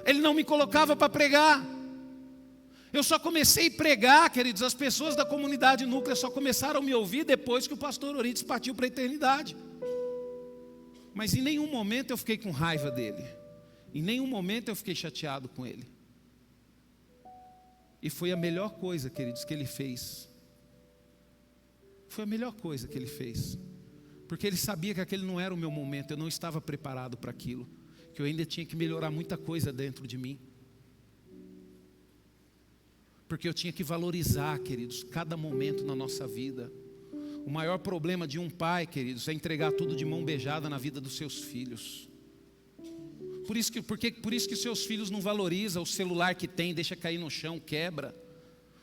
S1: Ele não me colocava para pregar. Eu só comecei a pregar, queridos, as pessoas da comunidade núclea só começaram a me ouvir depois que o pastor Orides partiu para a eternidade. Mas em nenhum momento eu fiquei com raiva dele. Em nenhum momento eu fiquei chateado com ele. E foi a melhor coisa, queridos, que ele fez. Foi a melhor coisa que ele fez. Porque ele sabia que aquele não era o meu momento, eu não estava preparado para aquilo. Que eu ainda tinha que melhorar muita coisa dentro de mim. Porque eu tinha que valorizar, queridos, cada momento na nossa vida. O maior problema de um pai, queridos, é entregar tudo de mão beijada na vida dos seus filhos. Por isso que seus filhos não valorizam o celular que tem, deixa cair no chão, quebra.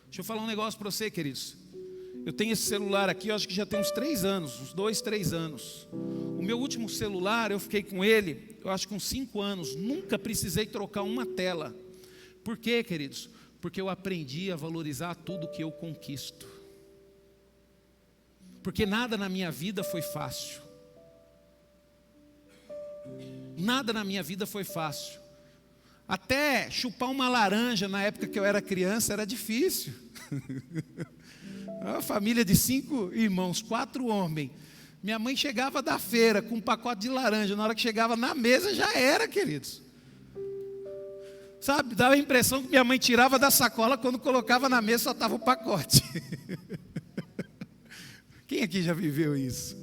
S1: Deixa eu falar um negócio para você, queridos. Eu tenho esse celular aqui, eu acho que já tem uns 3 anos, uns 2, 3 anos. O meu último celular, eu fiquei com ele, eu acho que uns 5 anos. Nunca precisei trocar uma tela. Por quê, queridos? Porque eu aprendi a valorizar tudo que eu conquisto. Porque nada na minha vida foi fácil. Nada na minha vida foi fácil. Até chupar uma laranja na época que eu era criança era difícil. Uma família de 5 irmãos, 4 homens. Minha mãe chegava da feira com um pacote de laranja. Na hora que chegava na mesa já era, queridos. Sabe, dava a impressão que minha mãe tirava da sacola, quando colocava na mesa só estava o pacote. Quem aqui já viveu isso?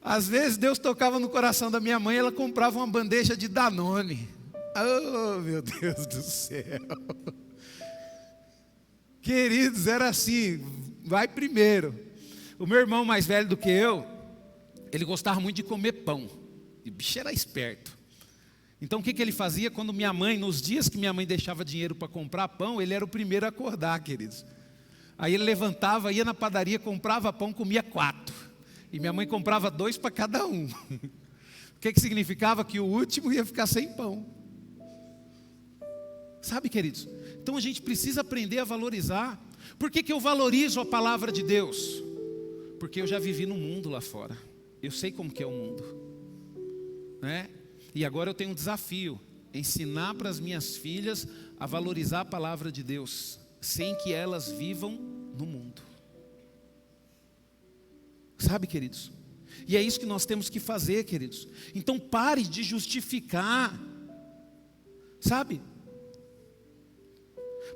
S1: Às vezes Deus tocava no coração da minha mãe, ela comprava uma bandeja de Danone. Oh, meu Deus do céu. Queridos, era assim, vai primeiro. O meu irmão mais velho do que eu, ele gostava muito de comer pão. E o bicho era esperto. Então o que ele fazia quando minha mãe, nos dias que minha mãe deixava dinheiro para comprar pão, ele era o primeiro a acordar, queridos. Aí ele levantava, ia na padaria, comprava pão, comia 4. E minha mãe comprava 2 para cada um. O que significava? Que o último ia ficar sem pão. Sabe, queridos? Então a gente precisa aprender a valorizar. Por que eu valorizo a palavra de Deus? Porque eu já vivi no mundo lá fora. Eu sei como que é o mundo, né? E agora eu tenho um desafio: ensinar para as minhas filhas a valorizar a palavra de Deus, sem que elas vivam no mundo. Sabe, queridos? E é isso que nós temos que fazer, queridos. Então pare de justificar. Sabe?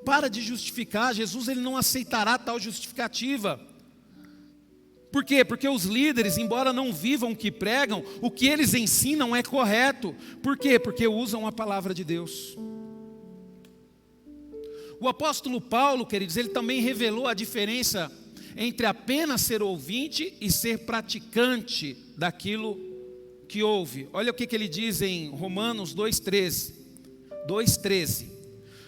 S1: Para de justificar. Jesus, ele não aceitará tal justificativa. Por quê? Porque os líderes, embora não vivam o que pregam, o que eles ensinam é correto. Por quê? Porque usam a palavra de Deus. O apóstolo Paulo, queridos, ele também revelou a diferença entre apenas ser ouvinte e ser praticante daquilo que ouve. Olha o que ele diz em Romanos 2,13.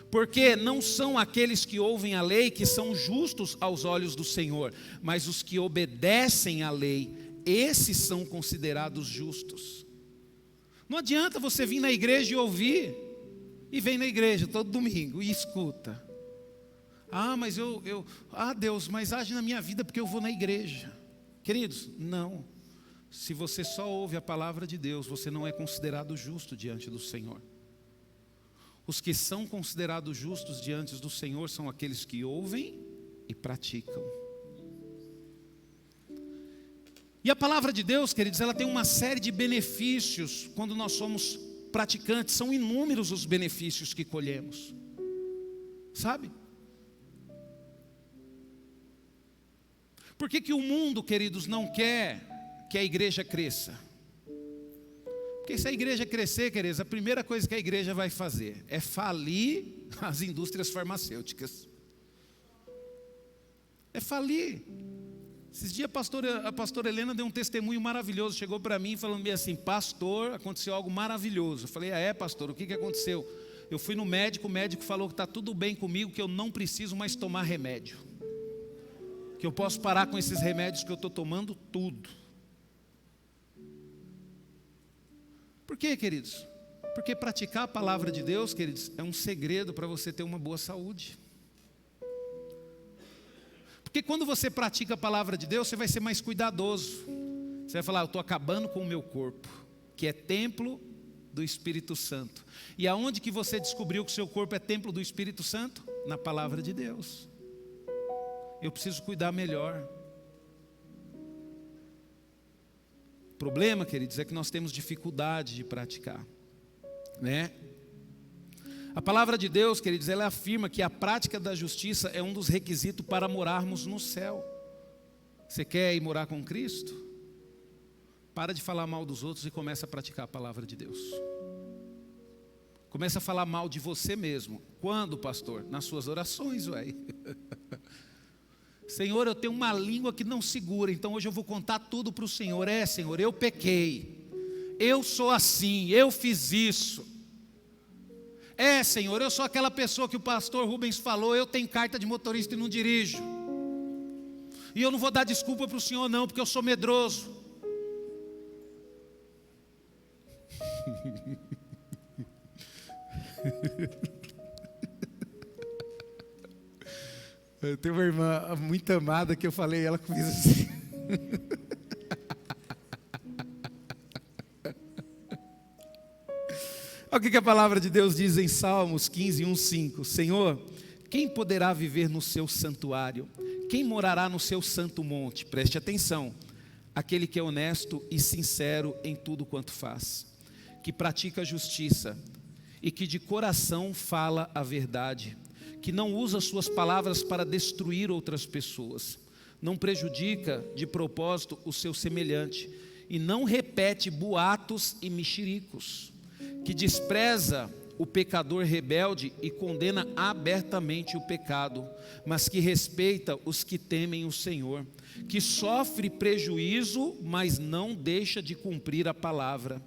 S1: Porque não são aqueles que ouvem a lei que são justos aos olhos do Senhor, mas os que obedecem à lei, esses são considerados justos. Não adianta você vir na igreja e ouvir, e vem na igreja todo domingo e escuta. Mas Deus, mas age na minha vida porque eu vou na igreja. Queridos, não. Se você só ouve a palavra de Deus, você não é considerado justo diante do Senhor. Os que são considerados justos diante do Senhor são aqueles que ouvem e praticam. E a palavra de Deus, queridos, ela tem uma série de benefícios quando nós somos praticantes. São inúmeros os benefícios que colhemos. Sabe? Por que o mundo, queridos, não quer que a igreja cresça? Porque se a igreja crescer, queridos, a primeira coisa que a igreja vai fazer é falir as indústrias farmacêuticas. É falir. Esses dias a pastora Helena deu um testemunho maravilhoso, chegou para mim falando bem assim: pastor, aconteceu algo maravilhoso. Eu falei: pastor, o que aconteceu? Eu fui no médico, o médico falou que está tudo bem comigo, que eu não preciso mais tomar remédio. Que eu posso parar com esses remédios que eu estou tomando tudo. Por quê, queridos? Porque praticar a palavra de Deus, queridos, é um segredo para você ter uma boa saúde. Porque quando você pratica a palavra de Deus, você vai ser mais cuidadoso. Você vai falar, eu estou acabando com o meu corpo, que é templo do Espírito Santo. E aonde que você descobriu que o seu corpo é templo do Espírito Santo? Na palavra de Deus. Eu preciso cuidar melhor. O problema, queridos, é que nós temos dificuldade de praticar, né? A palavra de Deus, queridos, ela afirma que a prática da justiça é um dos requisitos para morarmos no céu. Você quer ir morar com Cristo? Para de falar mal dos outros e começa a praticar a palavra de Deus. Começa a falar mal de você mesmo. Quando, pastor? Nas suas orações, ué. Senhor, eu tenho uma língua que não segura, então hoje eu vou contar tudo para o Senhor. Senhor, eu pequei, eu sou assim, eu fiz isso. Senhor, eu sou aquela pessoa que o pastor Rubens falou, eu tenho carta de motorista e não dirijo. E eu não vou dar desculpa para o Senhor não, porque eu sou medroso. Eu tenho uma irmã muito amada que eu falei, ela fez assim. Olha o que a palavra de Deus diz em Salmos 15, 1:5. Senhor, quem poderá viver no seu santuário? Quem morará no seu santo monte? Preste atenção. Aquele que é honesto e sincero em tudo quanto faz, que pratica a justiça e que de coração fala a verdade, que não usa suas palavras para destruir outras pessoas, não prejudica de propósito o seu semelhante e não repete boatos e mexericos, que despreza o pecador rebelde e condena abertamente o pecado, mas que respeita os que temem o Senhor, que sofre prejuízo, mas não deixa de cumprir a palavra,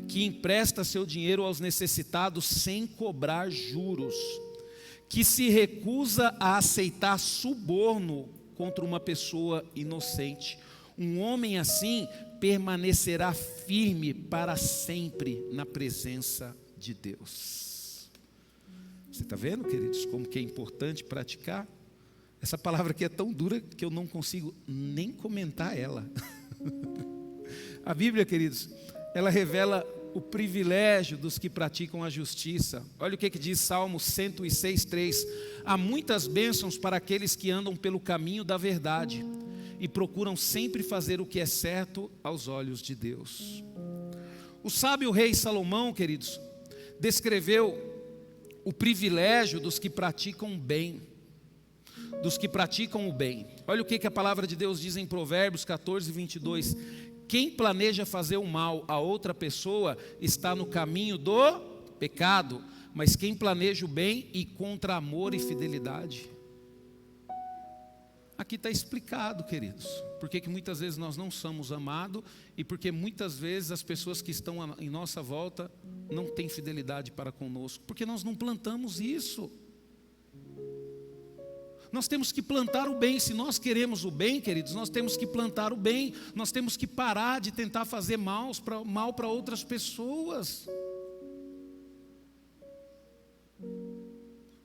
S1: que empresta seu dinheiro aos necessitados sem cobrar juros, que se recusa a aceitar suborno contra uma pessoa inocente. Um homem assim permanecerá firme para sempre na presença de Deus. Você está vendo, queridos, como que é importante praticar? Essa palavra aqui é tão dura que eu não consigo nem comentar ela. A Bíblia, queridos, ela revela o privilégio dos que praticam a justiça. Olha o que diz Salmo 106:3. Há muitas bênçãos para aqueles que andam pelo caminho da verdade e procuram sempre fazer o que é certo aos olhos de Deus. O sábio rei Salomão, queridos, descreveu o privilégio dos que praticam bem, dos que praticam o bem. Olha o que a palavra de Deus diz em Provérbios 14:22. Quem planeja fazer o mal a outra pessoa está no caminho do pecado, mas quem planeja o bem encontra amor e fidelidade. Aqui está explicado, queridos, porque que muitas vezes nós não somos amados e porque muitas vezes as pessoas que estão em nossa volta não têm fidelidade para conosco, porque nós não plantamos isso. Nós temos que plantar o bem. Se nós queremos o bem, queridos, nós temos que plantar o bem. Nós temos que parar de tentar fazer mal para outras pessoas.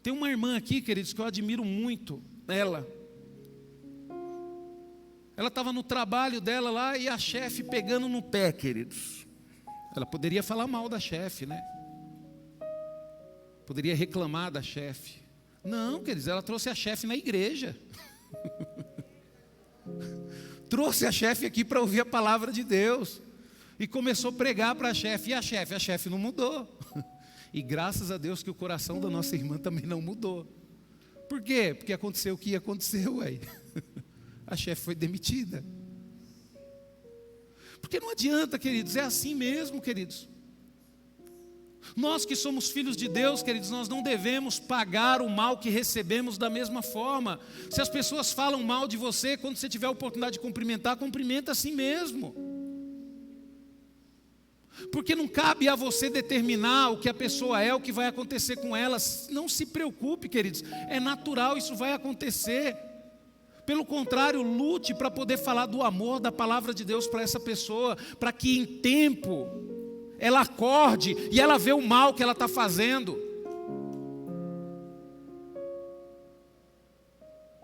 S1: Tem uma irmã aqui, queridos, que eu admiro muito ela. Ela estava no trabalho dela lá e a chefe pegando no pé, queridos. Ela poderia falar mal da chefe, né? Poderia reclamar da chefe. Não, queridos, ela trouxe a chefe na igreja. Trouxe a chefe aqui para ouvir a palavra de Deus. E começou a pregar para a chefe. E a chefe não mudou. E graças a Deus que o coração da nossa irmã também não mudou. Por quê? Porque aconteceu o que aconteceu, ué. A chefe foi demitida. Porque não adianta, queridos, é assim mesmo, queridos. Nós que somos filhos de Deus, queridos, nós não devemos pagar o mal que recebemos da mesma forma. Se as pessoas falam mal de você, quando você tiver a oportunidade de cumprimentar, cumprimenta assim mesmo. Porque não cabe a você determinar o que a pessoa é, o que vai acontecer com ela. Não se preocupe, queridos, é natural, isso vai acontecer. Pelo contrário, lute para poder falar do amor, da palavra de Deus para essa pessoa, para que em tempo ela acorde e ela vê o mal que ela está fazendo.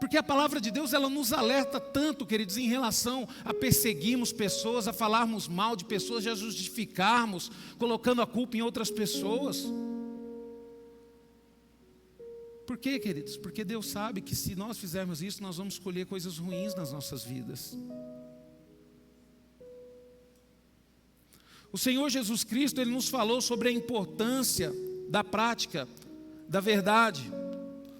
S1: Porque a palavra de Deus, ela nos alerta tanto, queridos, em relação a perseguirmos pessoas, a falarmos mal de pessoas, a justificarmos, colocando a culpa em outras pessoas. Por quê, queridos? Porque Deus sabe que se nós fizermos isso, nós vamos colher coisas ruins nas nossas vidas. O Senhor Jesus Cristo, Ele nos falou sobre a importância da prática da verdade.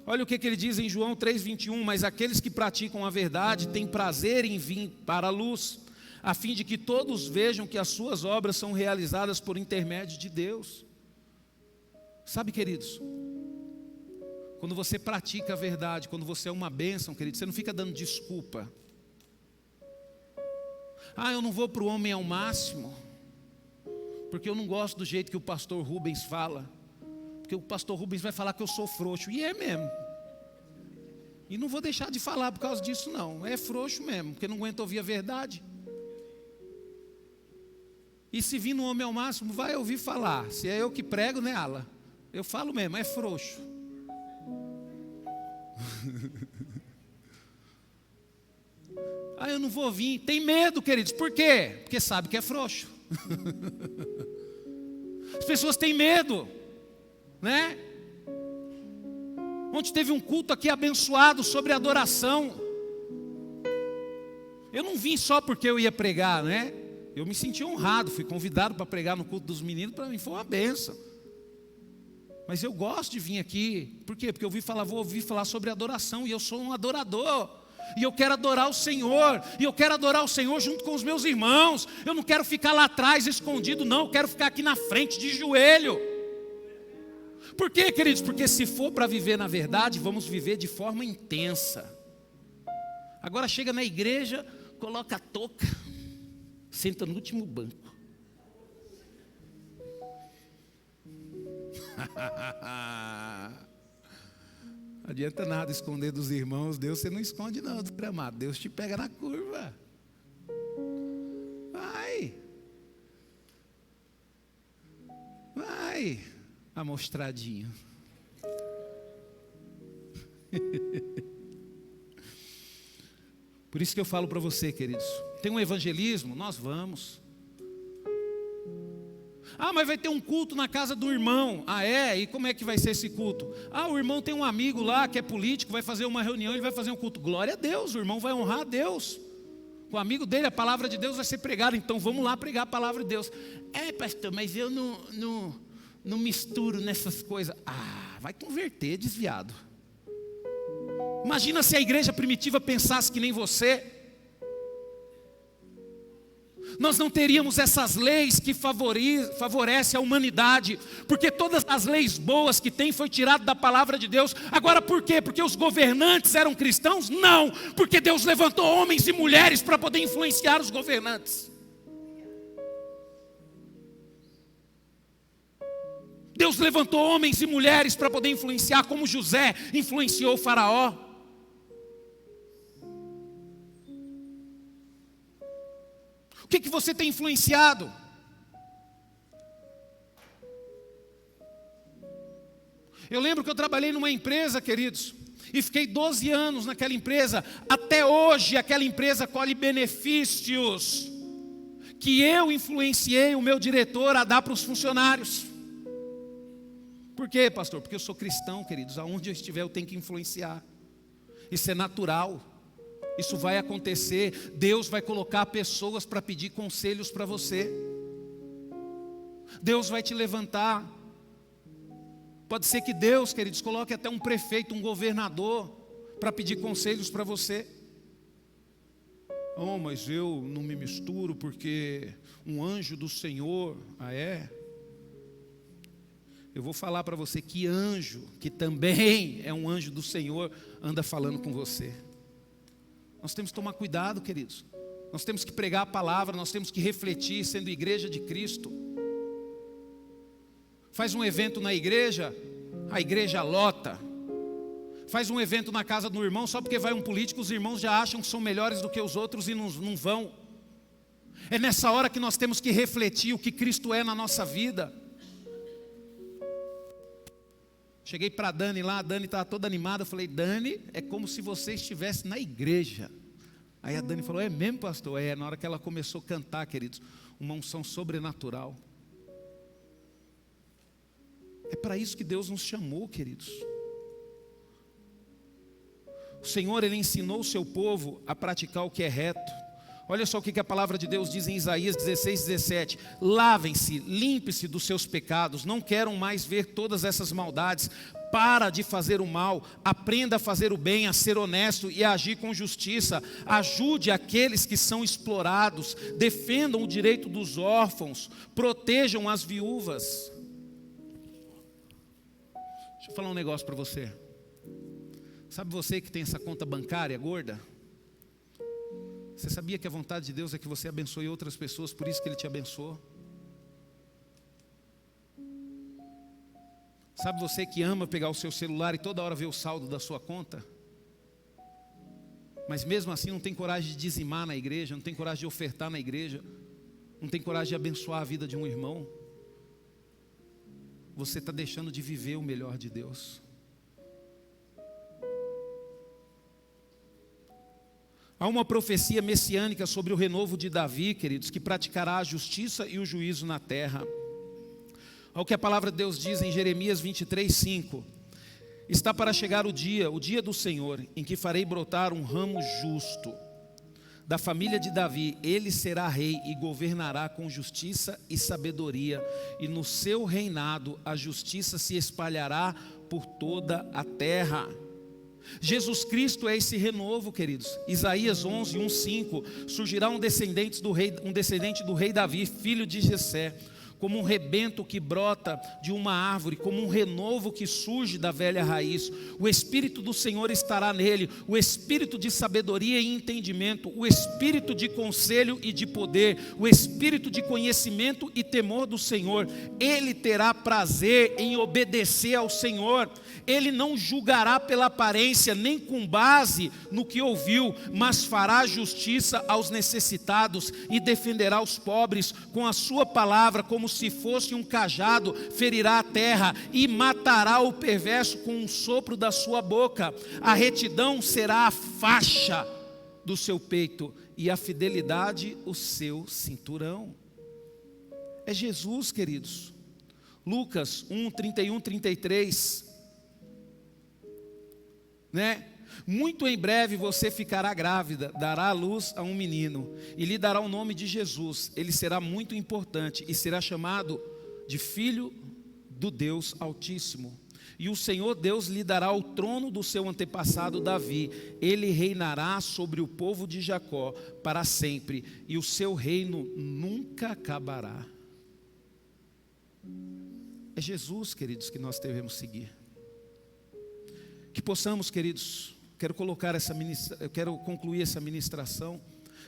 S1: Olha o que Ele diz em João 3,21, mas aqueles que praticam a verdade têm prazer em vir para a luz, a fim de que todos vejam que as suas obras são realizadas por intermédio de Deus. Sabe, queridos, quando você pratica a verdade, quando você é uma bênção, querido, você não fica dando desculpa. Eu não vou para o homem ao máximo, porque eu não gosto do jeito que o pastor Rubens fala. Porque o pastor Rubens vai falar que eu sou frouxo. E é mesmo. E não vou deixar de falar por causa disso não. É frouxo mesmo, porque não aguenta ouvir a verdade. E se vir no homem ao máximo, vai ouvir falar. Se é eu que prego, né, Ala? Eu falo mesmo, é frouxo. Eu não vou vir. Tem medo, queridos. Por quê? Porque sabe que é frouxo. As pessoas têm medo, né? Ontem teve um culto aqui abençoado sobre adoração. Eu não vim só porque eu ia pregar, né? Eu me senti honrado, fui convidado para pregar no culto dos meninos, para mim foi uma bênção. Mas eu gosto de vir aqui, por quê? Porque vou ouvir falar sobre adoração, e eu sou um adorador. E eu quero adorar o Senhor, e eu quero adorar o Senhor junto com os meus irmãos. Eu não quero ficar lá atrás escondido, não, eu quero ficar aqui na frente de joelho. Por quê, queridos? Porque se for para viver na verdade, vamos viver de forma intensa. Agora chega na igreja, coloca a touca, senta no último banco. Não adianta nada esconder dos irmãos. Deus você não esconde não, amado. Deus te pega na curva. Vai amostradinho. Por isso que eu falo para você, queridos, tem um evangelismo, nós vamos. Mas vai ter um culto na casa do irmão. E como é que vai ser esse culto? O irmão tem um amigo lá que é político, vai fazer uma reunião, ele vai fazer um culto. Glória a Deus, o irmão vai honrar a Deus. Com o amigo dele, a palavra de Deus vai ser pregada, então vamos lá pregar a palavra de Deus. Pastor, mas eu não misturo nessas coisas. Vai converter, desviado. Imagina se a igreja primitiva pensasse que nem você. Nós não teríamos essas leis que favorecem a humanidade, porque todas as leis boas que tem foi tirado da palavra de Deus. Agora por quê? Porque os governantes eram cristãos? Não, porque Deus levantou homens e mulheres para poder influenciar os governantes. Deus levantou homens e mulheres para poder influenciar, como José influenciou o faraó. O que você tem influenciado? Eu lembro que eu trabalhei numa empresa, queridos, e fiquei 12 anos naquela empresa. Até hoje aquela empresa colhe benefícios que eu influenciei o meu diretor a dar para os funcionários. Por quê, pastor? Porque eu sou cristão, queridos. Aonde eu estiver eu tenho que influenciar. Isso é natural. Isso vai acontecer. Deus vai colocar pessoas para pedir conselhos para você. Deus vai te levantar. Pode ser que Deus, queridos, coloque até um prefeito, um governador para pedir conselhos para você. Mas eu não me misturo porque um anjo do Senhor. Eu vou falar para você que anjo, que também é um anjo do Senhor, anda falando com você. Nós temos que tomar cuidado, queridos. Nós temos que pregar a palavra, nós temos que refletir, sendo igreja de Cristo. Faz um evento na igreja, a igreja lota. Faz um evento na casa do irmão, só porque vai um político, os irmãos já acham que são melhores do que os outros e não vão. É nessa hora que nós temos que refletir o que Cristo é na nossa vida. Cheguei para a Dani lá, a Dani estava toda animada, eu falei, Dani, é como se você estivesse na igreja. Aí a Dani falou, é mesmo, pastor? É, na hora que ela começou a cantar, queridos, uma unção sobrenatural. É para isso que Deus nos chamou, queridos. O Senhor, Ele ensinou o seu povo a praticar o que é reto. Olha só o que a palavra de Deus diz em Isaías 16:17. Lavem-se, limpe-se dos seus pecados, não quero mais ver todas essas maldades. Para de fazer o mal, aprenda a fazer o bem, a ser honesto e a agir com justiça. Ajude aqueles que são explorados, defendam o direito dos órfãos, protejam as viúvas. Deixa eu falar um negócio para você. Sabe você que tem essa conta bancária gorda? Você sabia que a vontade de Deus é que você abençoe outras pessoas, por isso que Ele te abençoou? Sabe você que ama pegar o seu celular e toda hora ver o saldo da sua conta? Mas mesmo assim não tem coragem de dizimar na igreja, não tem coragem de ofertar na igreja, não tem coragem de abençoar a vida de um irmão? Você está deixando de viver o melhor de Deus. Há uma profecia messiânica sobre o renovo de Davi, queridos, que praticará a justiça e o juízo na terra. Olha o que a palavra de Deus diz em Jeremias 23:5. Está para chegar o dia do Senhor, em que farei brotar um ramo justo. Da família de Davi, ele será rei e governará com justiça e sabedoria. E no seu reinado a justiça se espalhará por toda a terra. Jesus Cristo é esse renovo, queridos. Isaías 11:1-5. Surgirá um descendente do rei Davi, filho de Jessé, como um rebento que brota de uma árvore, como um renovo que surge da velha raiz. O Espírito do Senhor estará nele, o Espírito de sabedoria e entendimento, o Espírito de conselho e de poder, o Espírito de conhecimento e temor do Senhor. Ele terá prazer em obedecer ao Senhor. Ele não julgará pela aparência, nem com base no que ouviu, mas fará justiça aos necessitados e defenderá os pobres. Com a sua palavra, como se fosse um cajado, ferirá a terra e matará o perverso com um sopro da sua boca. A retidão será a faixa do seu peito e a fidelidade o seu cinturão. É Jesus, queridos. Lucas 1:31-33. Muito em breve você ficará grávida, dará à luz a um menino e lhe dará o nome de Jesus. Ele será muito importante e será chamado de Filho do Deus Altíssimo. E o Senhor Deus lhe dará o trono do seu antepassado Davi. Ele reinará sobre o povo de Jacó para sempre e o seu reino nunca acabará. É Jesus, queridos, que nós devemos seguir. Que possamos, queridos, eu quero concluir essa ministração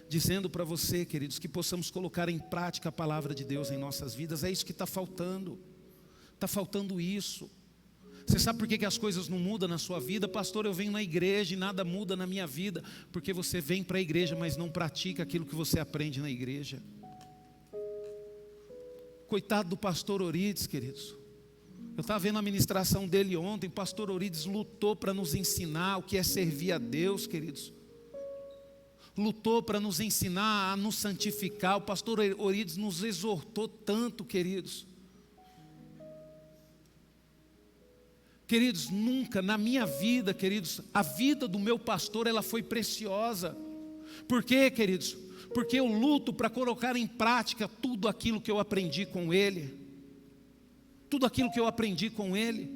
S1: dizendo para você, queridos, que possamos colocar em prática a palavra de Deus em nossas vidas. É isso que está faltando isso. Você sabe por que as coisas não mudam na sua vida? Pastor, eu venho na igreja e nada muda na minha vida. Porque você vem para a igreja, mas não pratica aquilo que você aprende na igreja. Coitado do pastor Orides, queridos. Eu estava vendo a ministração dele ontem. O pastor Orides lutou para nos ensinar o que é servir a Deus, queridos. Lutou para nos ensinar a nos santificar. O pastor Orides nos exortou tanto, queridos. Queridos, nunca na minha vida, queridos, a vida do meu pastor, ela foi preciosa. Por quê, queridos? Porque eu luto para colocar em prática tudo aquilo que eu aprendi com ele. Tudo aquilo que eu aprendi com ele.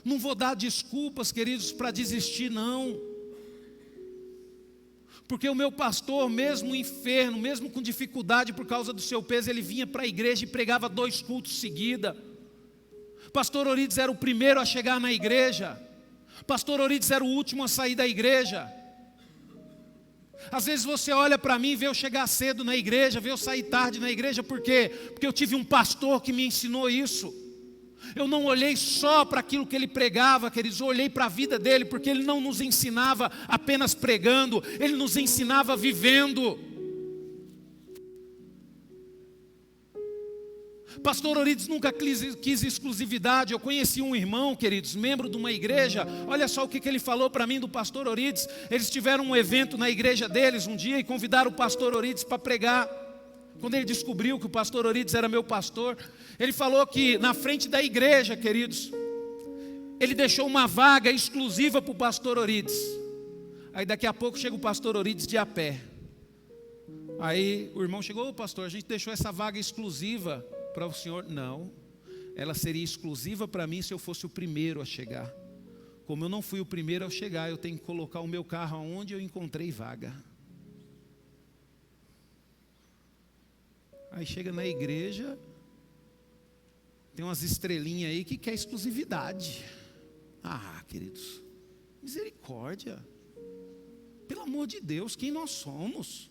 S1: Não vou dar desculpas, queridos, para desistir, não. Porque o meu pastor, mesmo enfermo, mesmo com dificuldade por causa do seu peso, ele vinha para a igreja e pregava 2 cultos seguidos. Pastor Orides era o primeiro a chegar na igreja. Pastor Orides era o último a sair da igreja. Às vezes você olha para mim e vê eu chegar cedo na igreja, vê eu sair tarde na igreja. Por quê? Porque eu tive um pastor que me ensinou isso. Eu não olhei só para aquilo que ele pregava, queridos, eu olhei para a vida dele, porque ele não nos ensinava apenas pregando, ele nos ensinava vivendo. Pastor Orides nunca quis exclusividade. Eu conheci um irmão, queridos, membro de uma igreja. Olha só o que ele falou para mim do pastor Orides. Eles tiveram um evento na igreja deles um dia e convidaram o pastor Orides para pregar. Quando ele descobriu que o pastor Orides era meu pastor, ele falou que na frente da igreja, queridos, ele deixou uma vaga exclusiva para o pastor Orides. Aí daqui a pouco chega o pastor Orides de a pé. Aí o irmão chegou: ô pastor, a gente deixou essa vaga exclusiva para o senhor. Não, ela seria exclusiva para mim se eu fosse o primeiro a chegar. Como eu não fui o primeiro a chegar, eu tenho que colocar o meu carro onde eu encontrei vaga. Aí chega na igreja, tem umas estrelinhas aí que quer exclusividade. Ah, queridos, misericórdia. Pelo amor de Deus, quem nós somos?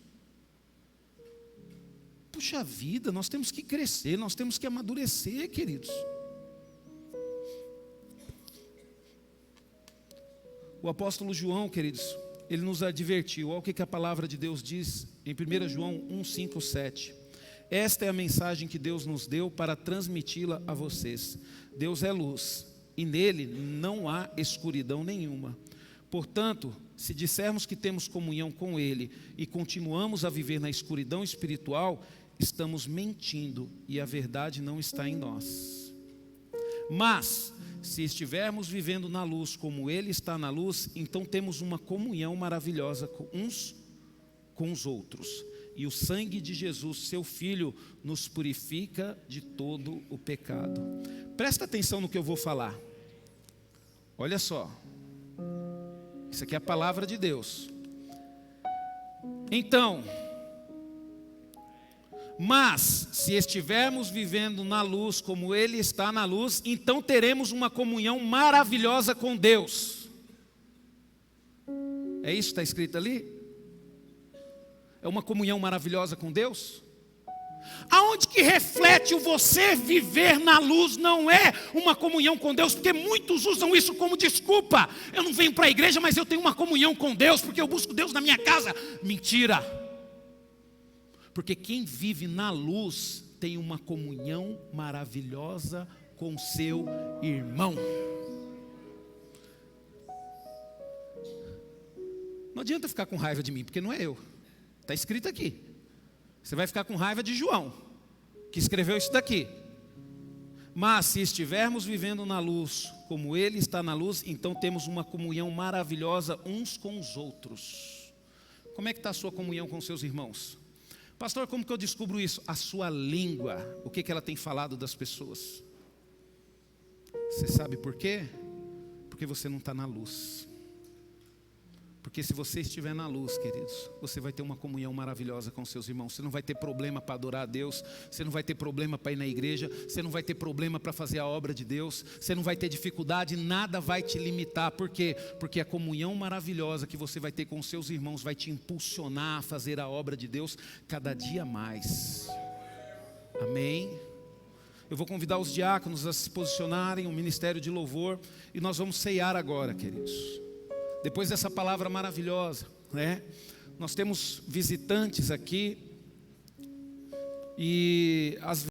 S1: Puxa vida, nós temos que crescer, nós temos que amadurecer, queridos. O apóstolo João, queridos, ele nos advertiu. Olha o que a palavra de Deus diz em 1 João 1, 5, 7. Esta é a mensagem que Deus nos deu para transmiti-la a vocês. Deus é luz, e nele não há escuridão nenhuma. Portanto, se dissermos que temos comunhão com Ele e continuamos a viver na escuridão espiritual, estamos mentindo e a verdade não está em nós. Mas, se estivermos vivendo na luz como Ele está na luz, então temos uma comunhão maravilhosa uns com os outros. E o sangue de Jesus, seu Filho, nos purifica de todo o pecado. Presta atenção no que eu vou falar. Olha só. Isso aqui é a palavra de Deus. Então, mas se estivermos vivendo na luz como Ele está na luz, então teremos uma comunhão maravilhosa com Deus. É isso que está escrito ali? É uma comunhão maravilhosa com Deus? Aonde que reflete o você viver na luz não é uma comunhão com Deus? Porque muitos usam isso como desculpa. Eu não venho para a igreja, mas eu tenho uma comunhão com Deus, porque eu busco Deus na minha casa. Mentira. Porque quem vive na luz tem uma comunhão maravilhosa com seu irmão. Não adianta ficar com raiva de mim, porque não é eu. Está escrito aqui. Você vai ficar com raiva de João, que escreveu isso daqui. Mas se estivermos vivendo na luz, como Ele está na luz, então temos uma comunhão maravilhosa uns com os outros. Como é que está a sua comunhão com seus irmãos? Pastor, como que eu descubro isso? A sua língua, o que ela tem falado das pessoas. Você sabe por quê? Porque você não está na luz. Porque se você estiver na luz, queridos, você vai ter uma comunhão maravilhosa com seus irmãos. Você não vai ter problema para adorar a Deus. Você não vai ter problema para ir na igreja. Você não vai ter problema para fazer a obra de Deus. Você não vai ter dificuldade, nada vai te limitar. Por quê? Porque a comunhão maravilhosa que você vai ter com seus irmãos vai te impulsionar a fazer a obra de Deus cada dia mais. Amém? Eu vou convidar os diáconos a se posicionarem, um ministério de louvor, e nós vamos ceiar agora, queridos. Depois dessa palavra maravilhosa, né? Nós temos visitantes aqui e às vezes